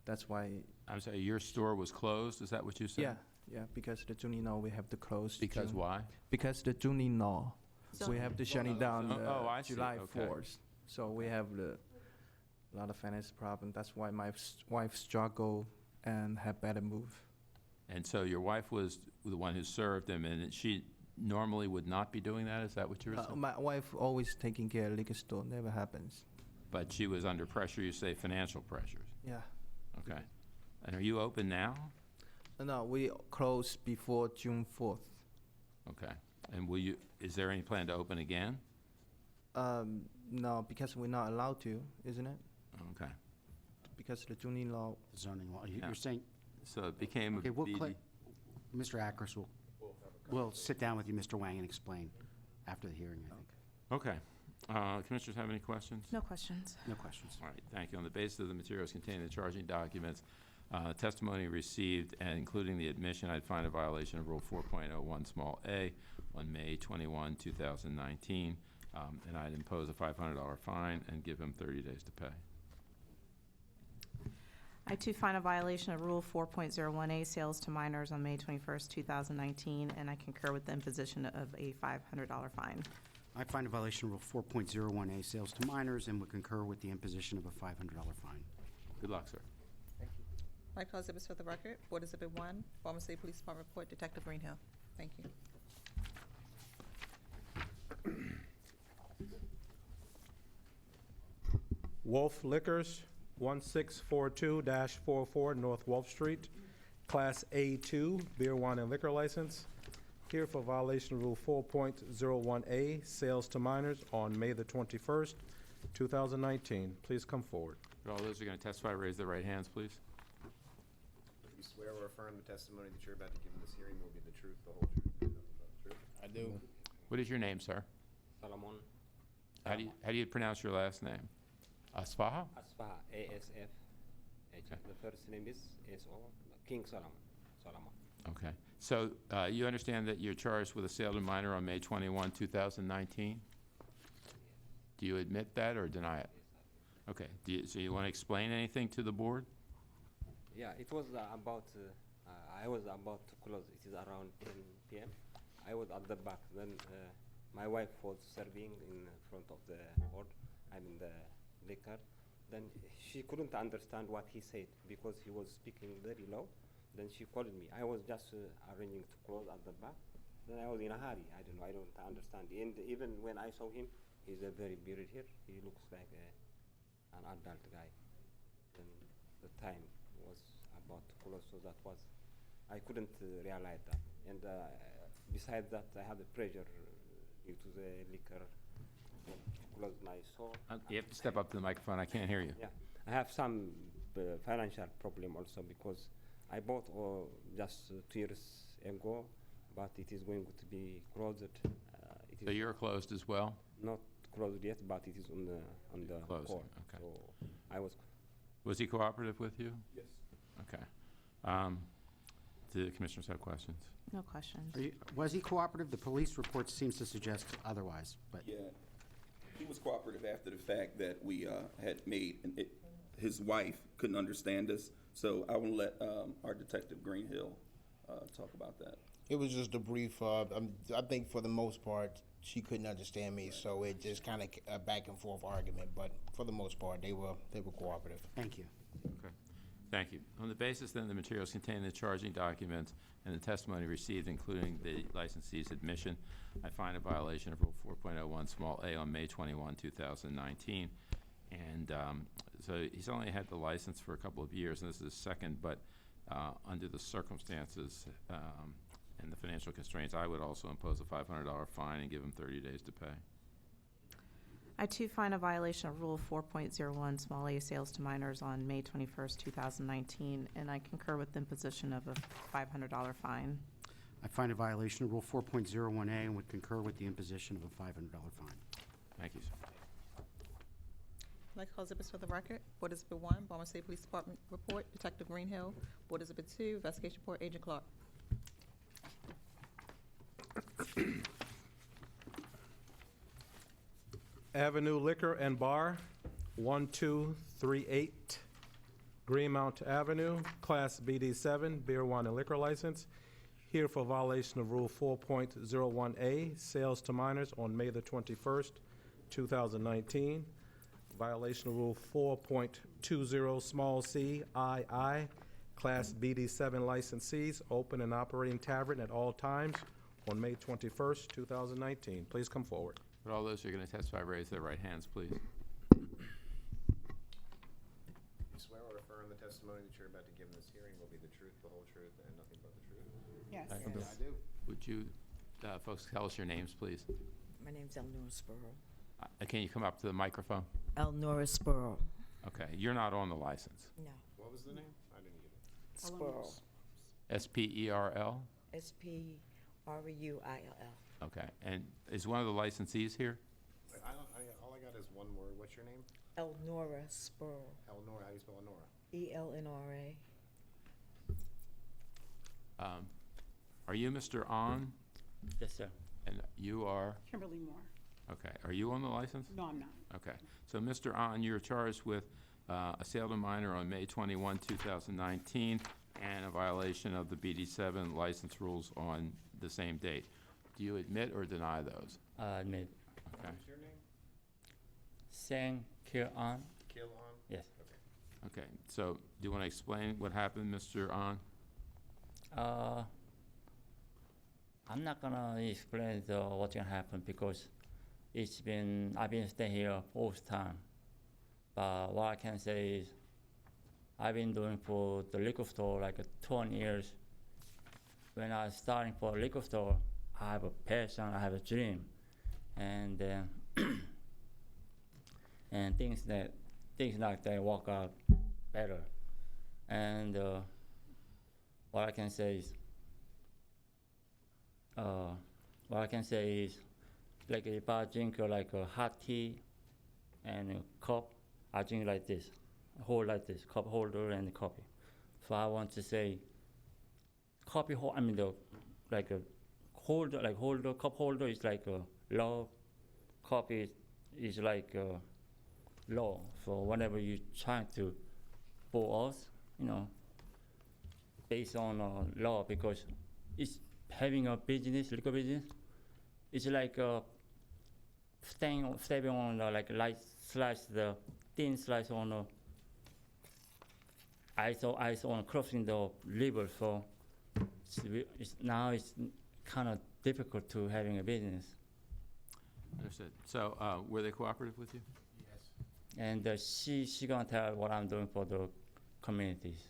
That's why. I'm sorry, your store was closed? Is that what you said? Yeah, because the Junin law we have to close. Because why? Because the Junin law. We have to shutting down I see. July Okay. 4th. So we have a lot of finance problem. That's why my wife struggle and have better move. And so your wife was the one who served him, and she normally would not be doing that? Is that what you were saying? My wife always taking care of liquor store. Never happens. But she was under pressure, you say financial pressures? Yeah. Okay. And are you open now? No, we close before June 4th. Okay. And is there any plan to open again? No, because we're not allowed to, isn't it? Okay. Because the Junin law. The zoning law. Yeah. You're saying, So it became okay, a we'll BD. Mr. Akers will sit down with you, Mr. Wang, and explain after the hearing, I think. Okay. Commissioners have any questions? No questions. No questions. All right, thank you. On the basis of the materials contained in the charging documents, testimony received, and including the admission, I'd find a violation of Rule 4.01 small a on May 21, 2019, and I'd impose a $500 fine and give him 30 days to pay. I too find a violation of Rule 4.01A, sales to minors on May 21st, 2019, and I concur with the imposition of a $500 fine. I find a violation of Rule 4.01A, sales to minors, and would concur with the imposition of a $500 fine. Good luck, sir. Like all exhibits for the record, Board Exhibit 1, Baltimore City Police Department Report, Detective Greenhill. Thank you. Wolf Liquors, 1642-44 North Wolf Street, Class A2, beer, wine, and liquor license. Here for violation of Rule 4.01A, sales to minors on May the 21st, 2019. Please come forward. All those who are going to testify, raise their right hands, please. Do you swear or affirm the testimony that you're about to give in this hearing will be the truth, the whole truth, and nothing but the truth? I do. What is your name, sir? Solomon. How do you pronounce your last name? Asfaha? Asfaha. ASF. Okay. The first name is SO. King Solomon. Solomon. Okay. So you understand that you're charged with a sale to minor on May 21, 2019? Do you admit that or deny it? Okay. So you want to explain anything to the board? Yeah, it was about, I was about to close. It is around 10 p.m. I was at the back. Then my wife was serving in front of the board. I mean the liquor. Then she couldn't understand what he said because he was speaking very low. Then she called me. I was just arranging to close at the back. Then I was in a hurry. I don't know. I don't understand. And even when I saw him, he's a very bearded here. He looks like an adult guy. Then the time was about to close, so that was, I couldn't realize that. And besides that, I had a pressure due to the liquor to close my soul. You have to step up to the microphone. I can't hear you. Yeah, I have some financial problem also because I bought just 2 years ago, but it is going to be closed. So you're closed as well? Not closed yet, but it is on the Closed, court. okay. So I was. Was he cooperative with you? Yes. Okay. Do the commissioners have questions? No questions. Was he cooperative? The police report seems to suggest otherwise, but. Yeah, he was cooperative after the fact that we had made, his wife couldn't understand us, so I will let our Detective Greenhill talk about that. It was just a brief, I think for the most part, she couldn't understand me, so it just kind of a back and forth argument, but for the most part, they were cooperative. Thank you. Okay. Thank you. On the basis then the materials contained in the charging documents and the testimony received, including the licensee's admission, I find a violation of Rule 4.01 small a on May 21, 2019. And so he's only had the license for a couple of years, and this is his second, but under the circumstances and the financial constraints, I would also impose a $500 fine and give him 30 days to pay. I too find a violation of Rule 4.01 small a, sales to minors on May 21st, 2019, and I concur with the imposition of a $500 fine. I find a violation of Rule 4.01A and would concur with the imposition of a $500 fine. Thank you, sir. Like all exhibits for the record, Board Exhibit 1, Baltimore City Police Department Report, Detective Greenhill. Board Exhibit 2, Investigation Report, Agent Clark. Avenue Liquor and Bar, 1238 Greenmount Avenue, Class BD7, beer, wine, and liquor license. Here for violation of Rule 4.01A, sales to minors on May the 21st, 2019. Violation of Rule 4.20 small c II, Class BD7 licensees, open and operating tavern at all times on May 21st, 2019. Please come forward. Would all those who are going to testify raise their right hands, please? You swear or affirm the testimony that you're about to give in this hearing will be the truth, the whole truth, and nothing but the truth? Yes. I do. Would you folks tell us your names, please? My name's Elnora Spurl. Can you come up to the microphone? Elnora Spurl. Okay, you're not on the license. No. What was the name? I didn't get it. Spurl. S-P-E-R-L? Spreuill. Okay, and is one of the licensees here? All I got is one word. What's your name? Elnora Spurl. Elnora. How do you spell Elnora? ELNRA. Are you Mr. On? Yes, sir. And you are? Kimberly Moore. Okay, are you on the license? No, I'm not. Okay, so Mr. On, you're charged with a sale to minor on May 21, 2019, and a violation of the BD7 license rules on the same date. Do you admit or deny those? Admit. Okay. What's your name? Sang Kill On. Kill On? Yes. Okay. Okay, so do you want to explain what happened, Mr. On? I'm not gonna explain what's gonna happen because I've been staying here both time. But what I can say is I've been doing for the liquor store like 20 years. When I was starting for a liquor store, I have a passion, I have a dream, and and things like that work out better. And what I can say is like if I drink like a hot tea and a cup, I drink like this, hold like this, cup holder and coffee. So I want to say cup holder is like a low, coffee is like low. So whenever you try to for us, based on law, because it's having a business, liquor business, it's like stepping on like light slice, the thin slice on the ice on crossing the river. So now it's kind of difficult to having a business. Understood. So were they cooperative with you? Yes. And she gonna tell what I'm doing for the communities.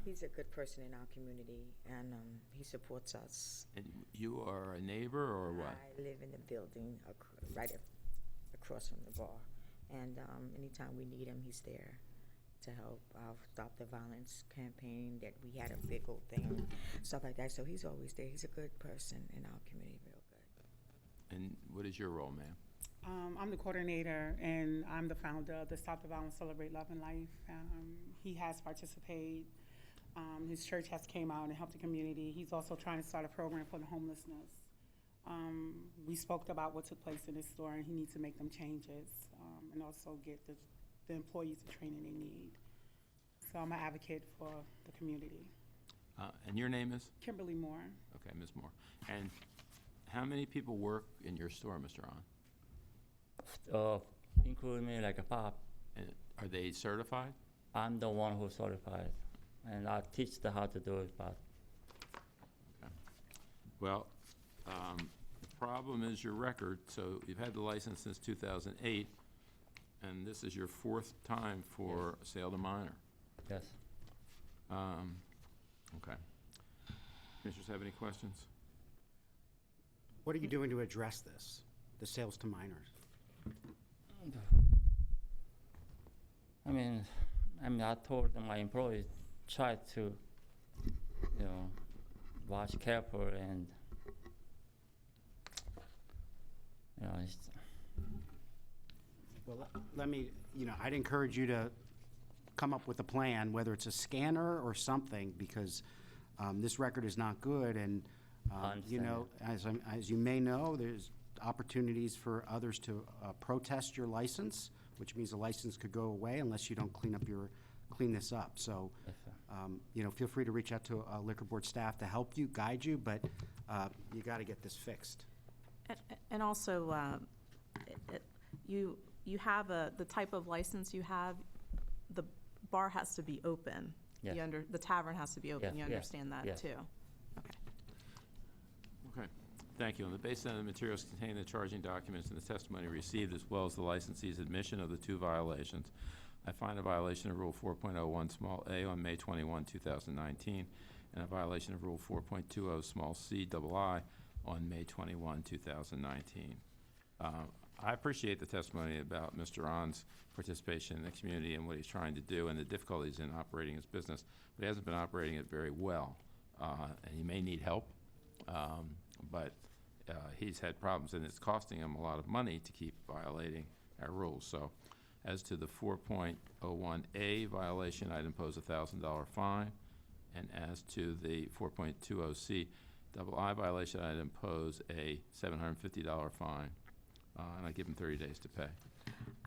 He's a good person in our community, and he supports us. And you are a neighbor or what? I live in the building right across from the bar, and anytime we need him, he's there to help our Stop the Violence campaign that we had a big old thing, stuff like that. So he's always there. He's a good person in our community, real good. And what is your role, ma'am? I'm the coordinator, and I'm the founder of the Stop the Violence, Celebrate Love and Life. He has participated. His church has came out and helped the community. He's also trying to start a program for the homelessness. We spoke about what took place in this store, and he needs to make them changes and also get the employees the training they need. So I'm an advocate for the community. And your name is? Kimberly Moore. Okay, Ms. Moore. And how many people work in your store, Mr. On? Including me, like a pop. And are they certified? I'm the one who's certified, and I teach them how to do it, but. Okay. Well, the problem is your record. So you've had the license since 2008, and this is your fourth time for a sale to minor. Yes. Okay. Commissioners have any questions? What are you doing to address this, the sales to minors? I told my employees try to, watch careful and, Well, let me, I'd encourage you to come up with a plan, whether it's a scanner or something, because this record is not good, and, as you may know, there's opportunities for others to protest your license, which means the license could go away unless you don't clean this up. So, feel free to reach out to liquor board staff to help you, guide you, but you got to get this fixed. And also, you have the type of license you have, the bar has to be open. Yes. The tavern has to be open. Yes, You understand that yes. too? Okay. Okay, thank you. On the basis of the materials containing the charging documents and the testimony received, as well as the licensee's admission of the two violations, I find a violation of Rule 4.01 small a on May 21, 2019, and a violation of Rule 4.20 small c double I on May 21, 2019. I appreciate the testimony about Mr. On's participation in the community and what he's trying to do and the difficulties in operating his business, but he hasn't been operating it very well. and he may need help, but he's had problems, and it's costing him a lot of money to keep violating our rules. So as to the 4.01A violation, I'd impose a $1,000 fine, and as to the 4.20C II violation, I'd impose a $750 fine, and I give him 30 days to pay.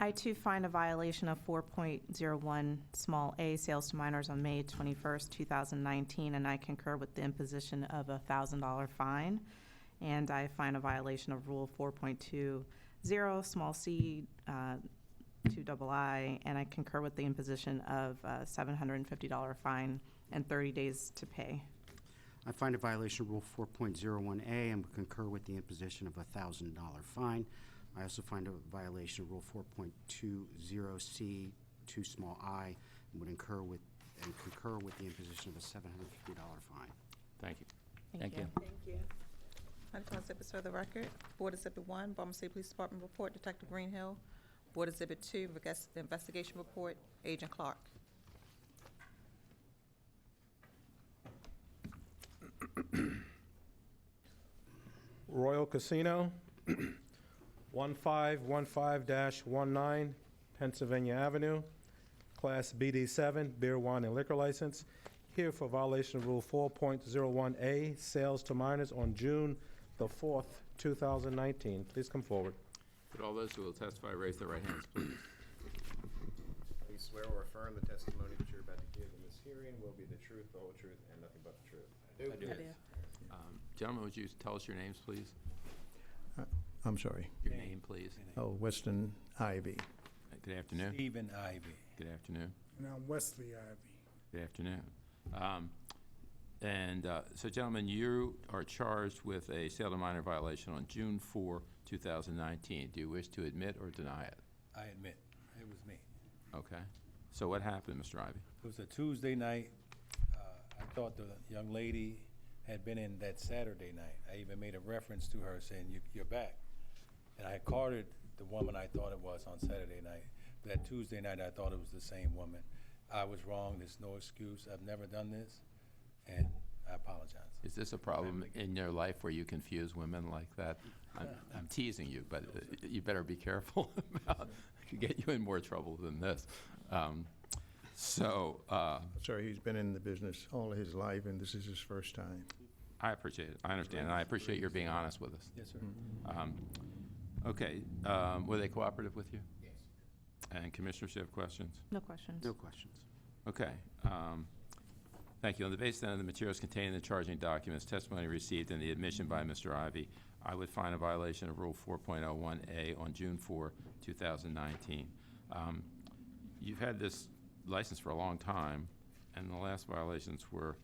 I too find a violation of 4.01 small a, sales to minors on May 21st, 2019, and I concur with the imposition of a $1,000 fine. And I find a violation of Rule 4.20 small c, 2II, and I concur with the imposition of a $750 fine and 30 days to pay. I find a violation of Rule 4.01A and would concur with the imposition of a $1,000 fine. I also find a violation of Rule 4.20C, 2 small I, and would concur with the imposition of a $750 fine. Thank you. Thank you. Thank you. Article Exhibits for the record. Board Exhibit 1, Baltimore City Police Department Report, Detective Greenhill. Board Exhibit 2, Investigation Report, Agent Clark. Royal Casino, 1515-19 Pennsylvania Avenue, Class BD7, beer, wine, and liquor license. Here for violation of Rule 4.01A, sales to minors on June the 4th, 2019. Please come forward. Would all those who will testify raise their right hands, please? Do you swear or affirm the testimony that you're about to give in this hearing will be the truth, the whole truth, and nothing but the truth? I do. Gentlemen, would you tell us your names, please? I'm sorry. Your name, please. Oh, Weston Ivy. Good afternoon. Stephen Ivy. Good afternoon. And I'm Wesley Ivy. Good afternoon. So, gentlemen, you are charged with a sale to minor violation on June 4, 2019. Do you wish to admit or deny it? I admit, it was me. Okay. So what happened, Mr. Ivy? It was a Tuesday night. I thought the young lady had been in that Saturday night. I even made a reference to her saying, you're back. And I carded the woman I thought it was on Saturday night. But that Tuesday night, I thought it was the same woman. I was wrong. There's no excuse. I've never done this, and I apologize. Is this a problem in your life where you confuse women like that? I'm teasing you, but you better be careful about it. Could get you in more trouble than this. Sorry, he's been in the business all his life, and this is his first time. I appreciate it. I understand, and I appreciate your being honest with us. Yes, sir. Okay. Were they cooperative with you? Yes. And commissioners, you have questions? No questions. No questions. Okay. Thank you. On the basis of the materials contained in the charging documents, testimony received, and the admission by Mr. Ivy, I would find a violation of Rule 4.01A on June 4, 2019. You've had this license for a long time, and the last violations were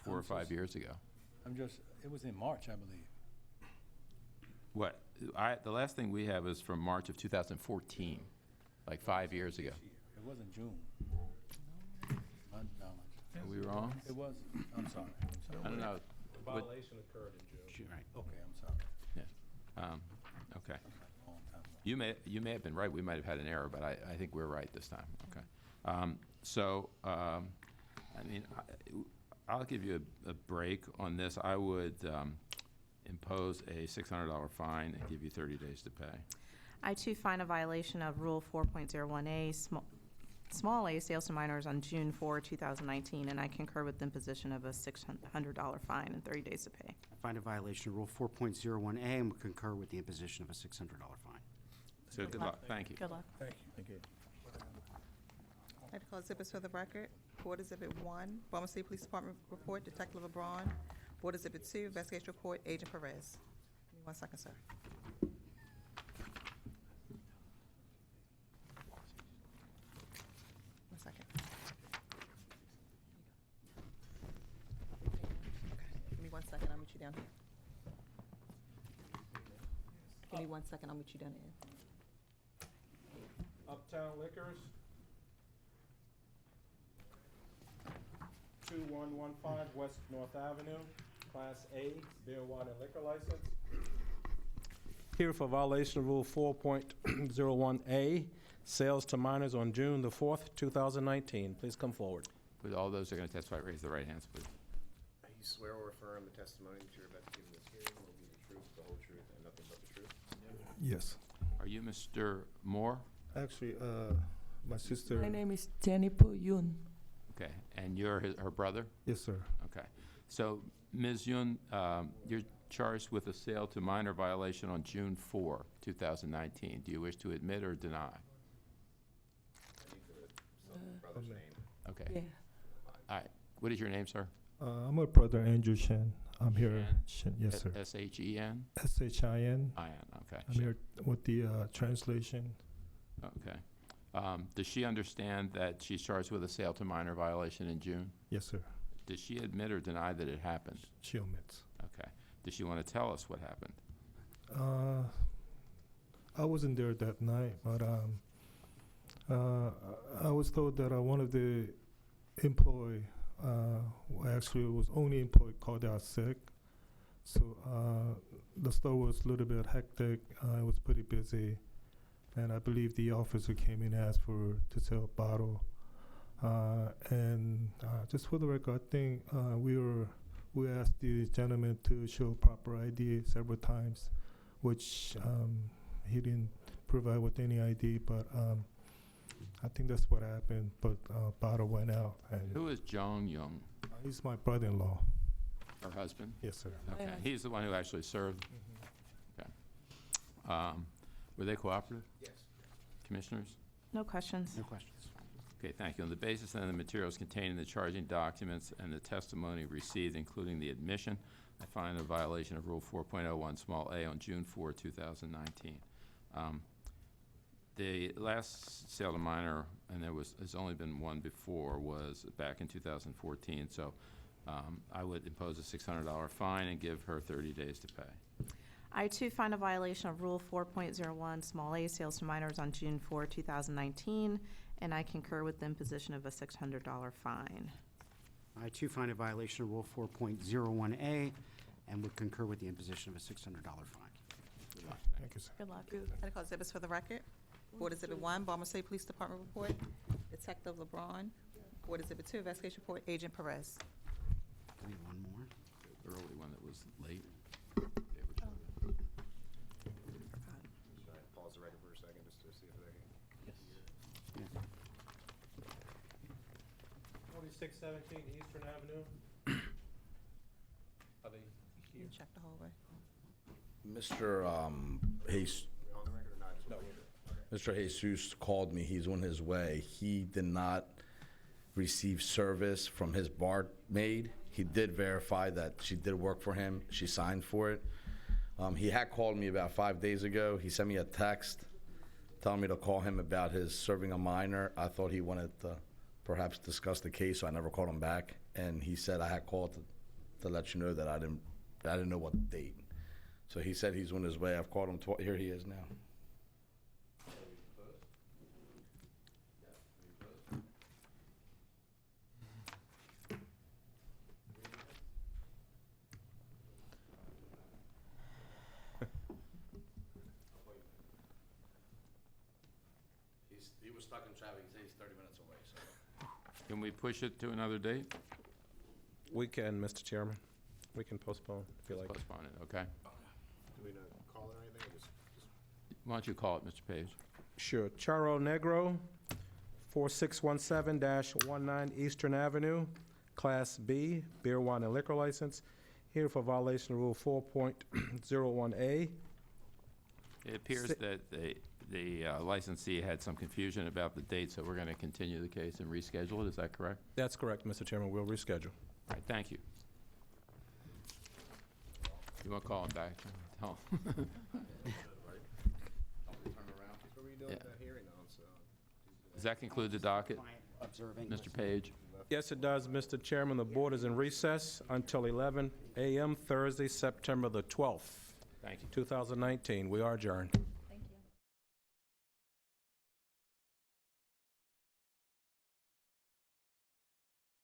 4 or 5 years ago. It was in March, I believe. What? The last thing we have is from March of 2014, like 5 years ago. It wasn't June. Are we wrong? It was, I'm sorry. I don't know. The violation occurred in June. Right. Okay, I'm sorry. Yeah. Okay. You may have been right. We might have had an error, but I think we're right this time. Okay. I'll give you a break on this. I would impose a $600 fine and give you 30 days to pay. I too find a violation of Rule 4.01A, small a, sales to minors on June 4, 2019, and I concur with the imposition of a $600 fine and 30 days to pay. I find a violation of Rule 4.01A and would concur with the imposition of a $600 fine. So good luck. Thank you. Good luck. Thank you. Article Exhibits for the record. Board Exhibit 1, Baltimore City Police Department Report, Detective LeBron. Board Exhibit 2, Investigation Report, Agent Perez. Give me 1 second, sir. Give me 1 second, I'll meet you down here. Give me 1 second, I'll meet you down here. Uptown Liquors, 2115 West North Avenue, Class A, beer, wine, and liquor license. Here for violation of Rule 4.01A, sales to minors on June the 4th, 2019. Please come forward. With all those who are going to testify, raise their right hands, please. You swear or affirm the testimony that you're about to give in this hearing will be the truth, the whole truth, and nothing but the truth? Yes. Are you Mr. Moore? Actually, my sister. My name is Jennifer Yun. Okay, and you're her brother? Yes, sir. Okay. So, Ms. Yun, you're charged with a sale to minor violation on June 4, 2019. Do you wish to admit or deny? I need the brother's name. Okay. Yeah. All right. What is your name, sir? I'm a brother, Andrew Shen. I'm here. Shen, yes, sir. S-H-E-N? S-H-I-N. I-N, okay. I'm here with the translation. Okay. Does she understand that she's charged with a sale to minor violation in June? Yes, sir. Does she admit or deny that it happened? She omits. Okay. Does she want to tell us what happened? I wasn't there that night, but I was told that one of the employee, actually it was only employee, called out sick. So the store was a little bit hectic. It was pretty busy. And I believe the officer came in and asked to sell a bottle. And just for the record, I think we asked the gentleman to show proper ID several times, which he didn't provide with any ID. But I think that's what happened. But bottle went out. And Who is Jong Young? he's my brother-in-law. Her husband? Yes, sir. Okay. He's the one who actually served? Okay. Were they cooperative? Yes. Commissioners? No questions. No questions. Okay, thank you. On the basis then of the materials contained in the charging documents and the testimony received, including the admission, I find a violation of Rule 4.01, small a, on June 4, 2019. The last sale to minor, and there's only been one before, was back in 2014, so I would impose a $600 fine and give her 30 days to pay. I too find a violation of Rule 4.01, small a, sales to minors on June 4, 2019, and I concur with the imposition of a $600 fine. I too find a violation of Rule 4.01A and would concur with the imposition of a $600 fine. Thank you, sir. Good luck. Medical exhibits for the record. Board Exhibit 1, Baltimore City Police Department report, Detective LeBron. Board Exhibit 2, investigation report, Agent Perez. Do we have one more? The early one that was late. Pause the record for a second just to see if they can. Yes. 4617 Eastern Avenue. Are they You check the hallway. Mr. Jesus, We on the record or not? Just wanna make sure. Mr. Jesus called me. He's on his way. He did not receive service from his barmaid. He did verify that she did work for him. She signed for it. He had called me about 5 days ago. He sent me a text telling me to call him about his serving a minor. I thought he wanted to perhaps discuss the case, so I never called him back. And he said I had called to let you know that I didn't know what date. So he said he's on his way. I've called him here he is now. He was stuck in traffic. He said he's 30 minutes away, so. Can we push it to another date? We can, Mr. Chairman. We can postpone if you like. Postpone it, okay. Do we not call it or anything, or just? Why don't you call it, Mr. Page? Sure. Charo Negro, 4617-19 Eastern Avenue, Class B, beer, wine, and liquor license, here for violation of Rule 4.01A. It appears that the licensee had some confusion about the date, so we're going to continue the case and reschedule it. Is that correct? That's correct, Mr. Chairman. We'll reschedule. All right, thank you. You want to call him back? Tell him. What were you doing Yeah. at that hearing on, so? Does that conclude the docket, Mr. Page? Yes, it does, Mr. Chairman. The board is in recess until 11 a.m. Thursday, September the 12th. Thank you. 2019. We are adjourned.